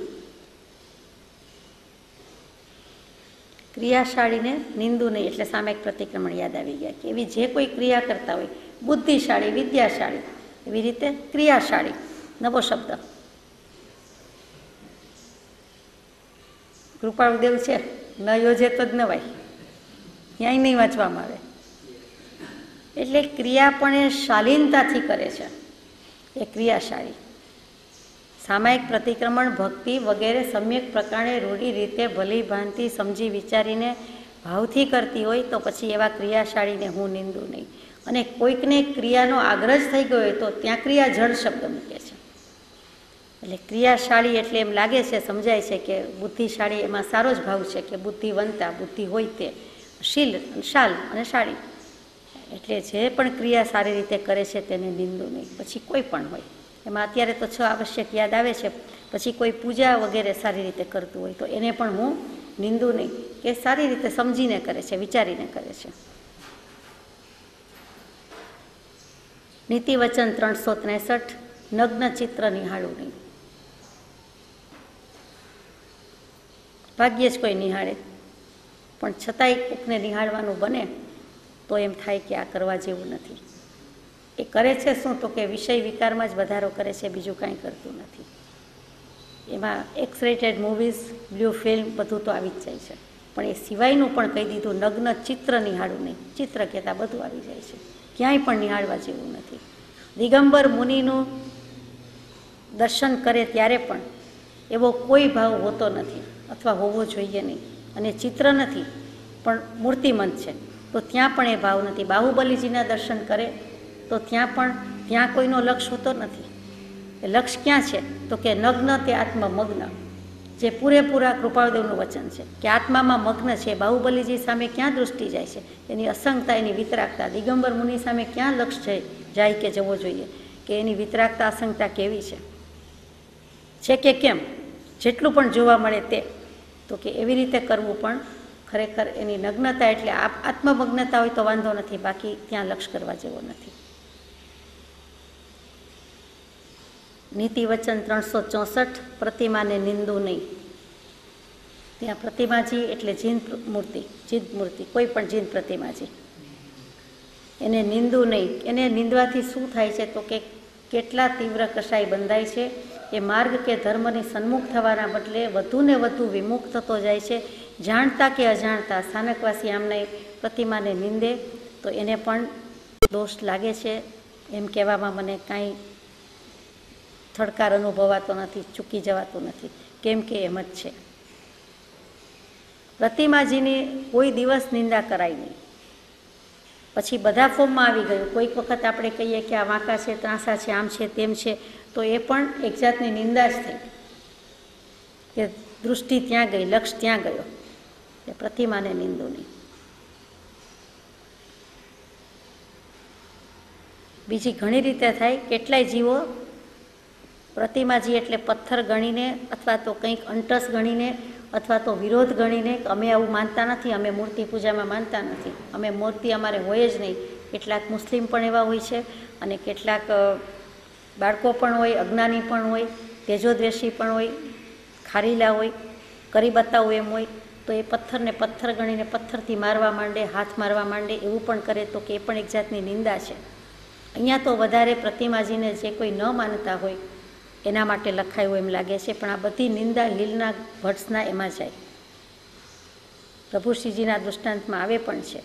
ક્રિયાશાળીને નિંદુ નહીં એટલે સામાયિક પ્રતિક્રમણ યાદ આવી ગયા કે એવી જે કોઈ ક્રિયા કરતા હોય, બુદ્ધિશાળી, વિદ્યાશાળી, એવી રીતે ક્રિયાશાળી, નવો શબ્દ. કૃપાળુદેવ છે, ન યોજે તો જ નવાય, ક્યાંય નહીં વાંચવામાં આવે. એટલે ક્રિયા પણ એ શાલીનતાથી કરે છે, એ ક્રિયાશાળી. સામાયિક પ્રતિક્રમણ, ભક્તિ વગેરે સમ્યક પ્રકારે રૂઢી રીતે ભલી ભાંતિ સમજી વિચારીને ભાવથી કરતી હોય તો પછી એવા ક્રિયાશાળીને હું નિંદુ નહીં. અને કોઈકને ક્રિયાનો આગ્રહ થઈ ગયો હોય તો ત્યાં ક્રિયા જળ શબ્દ મૂકે છે. એટલે ક્રિયાશાળી એટલે એમ લાગે છે, સમજાય છે કે બુદ્ધિશાળી, એમાં સારો જ ભાવ છે કે બુદ્ધિવંતા, બુદ્ધિ હોય તે, શીલ, શાલ અને શાળી. એટલે જે પણ ક્રિયા સારી રીતે કરે છે તેને નિંદુ નહીં. પછી કોઈ પણ હોય, એમાં અત્યારે તો 6 આવશ્યક યાદ આવે છે. પછી કોઈ પૂજા વગેરે સારી રીતે કરતું હોય તો એને પણ હું નિંદુ નહીં, કે સારી રીતે સમજીને કરે છે, વિચારીને કરે છે. નીતિ વચન 363, નગ્ન ચિત્ર નિહાળવું નહીં. ભાગ્યે જ કોઈ નિહાળે, પણ છતાંય કોકને નિહાળવાનું બને તો એમ થાય કે આ કરવા જેવું નથી. એ કરે છે શું? તો કે વિષય વિકારમાં જ વધારો કરે છે, બીજું કાંઈ કરતું નથી. એમાં એક્સ-રેટેડ મૂવીઝ, બ્લુ ફિલ્મ બધું તો આવી જ જાય છે, પણ એ સિવાયનું પણ કહી દીધું, નગ્ન ચિત્ર નિહાળવું નહીં. ચિત્ર કહેતા બધું આવી જાય છે, ક્યાંય પણ નિહાળવા જેવું નથી. દિગંબર મુનિનું દર્શન કરે ત્યારે પણ એવો કોઈ ભાવ હોતો નથી, અથવા હોવો જોઈએ નહીં. અને ચિત્ર નથી પણ મૂર્તિમંત છે તો ત્યાં પણ એ ભાવ નથી. બાહુબલીજીના દર્શન કરે તો ત્યાં કોઈનો લક્ષ હોતો નથી. એ લક્ષ ક્યાં છે? તો કે નગ્ન તે આત્મમગ્ન, જે પૂરેપૂરા કૃપાળુદેવનું વચન છે કે આત્મામાં મગ્ન છે. બાહુબલીજી સામે ક્યાં દૃષ્ટિ જાય છે? એની અસંગતા, એની વિતરાગતા. દિગંબર મુનિ સામે ક્યાં લક્ષ જાય કે જવો જોઈએ? કે એની વિતરાગતા, અસંગતા કેવી છે કે કેમ, જેટલું પણ જોવા મળે તે. તો કે એવી રીતે કરવું પણ ખરેખર એની નગ્નતા, એટલે આત્મમગ્નતા હોય તો વાંધો નથી, બાકી ત્યાં લક્ષ કરવા જેવો નથી. નીતિ વચન 364, પ્રતિમાને નિંદુ નહીં. ત્યાં પ્રતિમાજી એટલે જીન મૂર્તિ, કોઈ પણ જીન પ્રતિમાજી, એને નિંદુ નહીં. એને નિંદવાથી શું થાય છે? તો કે કેટલા તીવ્ર કષાય બંધાય છે. એ માર્ગ કે ધર્મની સન્મુખ થવાના બદલે વધુને વધુ વિમુખ થતો જાય છે. જાણતા કે અજાણતા સ્થાનકવાસી આમને પ્રતિમાને નિંદે તો એને પણ દોષ લાગે છે. એમ કહેવામાં મને કાંઈ થડકાર અનુભવાતો નથી, ચૂકી જવાતું નથી, કેમ કે એમ જ છે. પ્રતિમાજીની કોઈ દિવસ નિંદા કરાય નહીં. પછી બધા ફોર્મમાં આવી ગયું. કોઈક વખત આપણે કહીએ કે આ વાંકા છે, ત્રાંસા છે, આમ છે, તેમ છે, તો એ પણ એક જાતની નિંદા જ થઈ કે દૃષ્ટિ ત્યાં ગઈ, લક્ષ ત્યાં ગયો. એ પ્રતિમાને નિંદુ નહીં. બીજી ઘણી રીતે થાય. કેટલાય જીવો પ્રતિમાજી એટલે પથ્થર ગણીને, અથવા તો કંઈક અંટસ ગણીને, અથવા તો વિરોધ ગણીને અમે આવું માનતા નથી, અમે મૂર્તિ પૂજામાં માનતા નથી, અમે મૂર્તિ અમારે હોય જ નહીં. કેટલાક મુસ્લિમ પણ એવા હોય છે, અને કેટલાક બાળકો પણ હોય, અજ્ઞાની પણ હોય, તેજોદ્વેષી પણ હોય, ખારીલા હોય, કરી બતાવું એમ હોય. તો એ પથ્થરને પથ્થર ગણીને પથ્થરથી મારવા માંડે, હાથ મારવા માંડે, એવું પણ કરે તો કે એ પણ એક જાતની નિંદા છે. અહીંયા તો વધારે પ્રતિમાજીને જે કોઈ ન માનતા હોય એના માટે લખાયું એમ લાગે છે, પણ આ બધી નિંદા હીલના ભટ્સના એમાં જાય. પ્રભુશ્રીજીના દૃષ્ટાંતમાં આવે પણ છે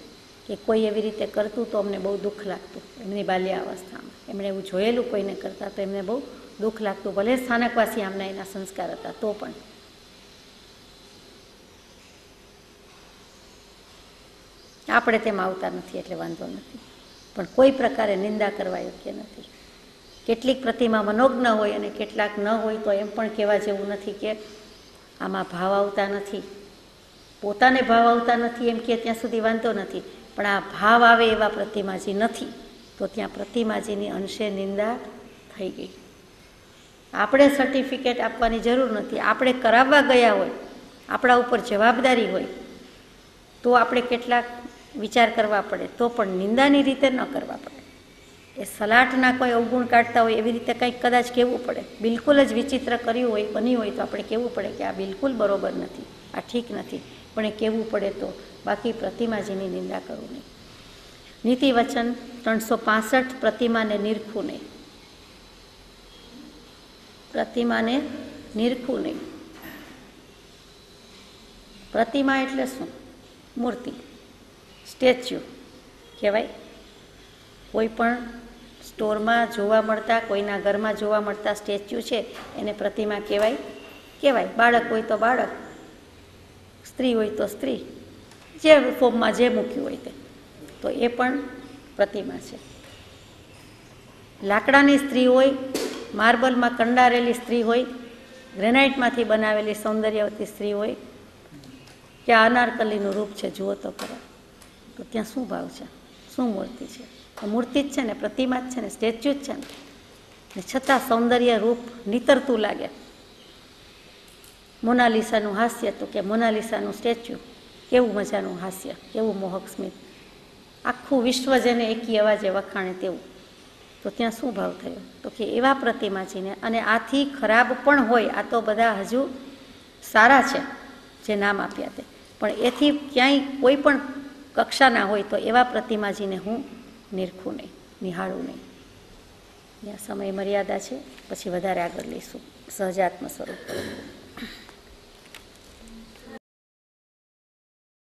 કે કોઈ એવી રીતે કરતું તો અમને બહુ દુઃખ લાગતું. એમની બાલ્યાવસ્થામાં એમણે એવું જોયેલું કોઈને કરતા તો એમને બહુ દુઃખ લાગતું, ભલે સ્થાનકવાસી આમના એના સંસ્કાર હતા તો પણ. આપણે તેમાં આવતા નથી એટલે વાંધો નથી, પણ કોઈ પ્રકારે નિંદા કરવા યોગ્ય નથી. કેટલીક પ્રતિમા મનોજ્ઞ હોય અને કેટલાક ન હોય તો એમ પણ કહેવા જેવું નથી કે આમાં ભાવ આવતા નથી, પોતાને ભાવ આવતા નથી એમ કે ત્યાં સુધી વાંધો નથી, પણ આ ભાવ આવે એવા પ્રતિમાજી નથી તો ત્યાં પ્રતિમાજીની અંશે નિંદા થઈ ગઈ. આપણે સર્ટિફિકેટ આપવાની જરૂર નથી. આપણે કરાવવા ગયા હોય, આપણા ઉપર જવાબદારી હોય, તો આપણે કેટલાક વિચાર કરવા પડે, તો પણ નિંદાની રીતે ન કરવા પડે. એ સલાટના કોઈ અવગુણ કાઢતા હોય એવી રીતે કંઈક કદાચ કહેવું પડે. બિલકુલ જ વિચિત્ર કર્યું હોય, બની હોય, તો આપણે કહેવું પડે કે આ બિલકુલ બરોબર નથી, આ ઠીક નથી, પણ એ કહેવું પડે તો. બાકી પ્રતિમાજીની નિંદા કરવું નહીં. નીતિ વચન 365, પ્રતિમાને નિરખવું નહીં. પ્રતિમાને નિરખવું નહીં. પ્રતિમા એટલે શું? મૂર્તિ, સ્ટેચ્યુ કહેવાય. કોઈ પણ સ્ટોરમાં જોવા મળતા, કોઈના ઘરમાં જોવા મળતા સ્ટેચ્યુ છે એને પ્રતિમા કહેવાય. બાળક હોય તો બાળક, સ્ત્રી હોય તો સ્ત્રી, જે ફોર્મમાં જે મૂક્યું હોય તે, તો એ પણ પ્રતિમા છે. લાકડાની સ્ત્રી હોય, માર્બલમાં કંડારેલી સ્ત્રી હોય, ગ્રેનાઇટમાંથી બનાવેલી સૌંદર્યવતી સ્ત્રી હોય, કે અનારકલીનું રૂપ છે જુઓ તો ખરા, તો ત્યાં શું ભાવ છે? શું મૂર્તિ છે? મૂર્તિ જ છે ને, પ્રતિમા જ છે ને, સ્ટેચ્યુ જ છે ને, છતાં સૌંદર્ય રૂપ નીતરતું લાગે. મોનાલિસાનું હાસ્ય, તો કે મોનાલિસાનું સ્ટેચ્યુ કેવું મજાનું હાસ્ય, કેવું મોહક સ્મિત, આખું વિશ્વ જેને એકી અવાજે વખાણે તેવું. તો ત્યાં શું ભાવ થયો? તો કે એવા પ્રતિમાજીને, અને આથી ખરાબ પણ હોય, આ તો બધા હજુ સારા છે જે નામ આપ્યા તે, પણ એથી ક્યાંય કોઈ પણ કક્ષાના હોય તો એવા પ્રતિમાજીને હું નિરખું નહીં, નિહાળું નહીં. ત્યાં સમય મર્યાદા છે, પછી વધારે આગળ લઈશું સહજાત્મ સ્વરૂપ.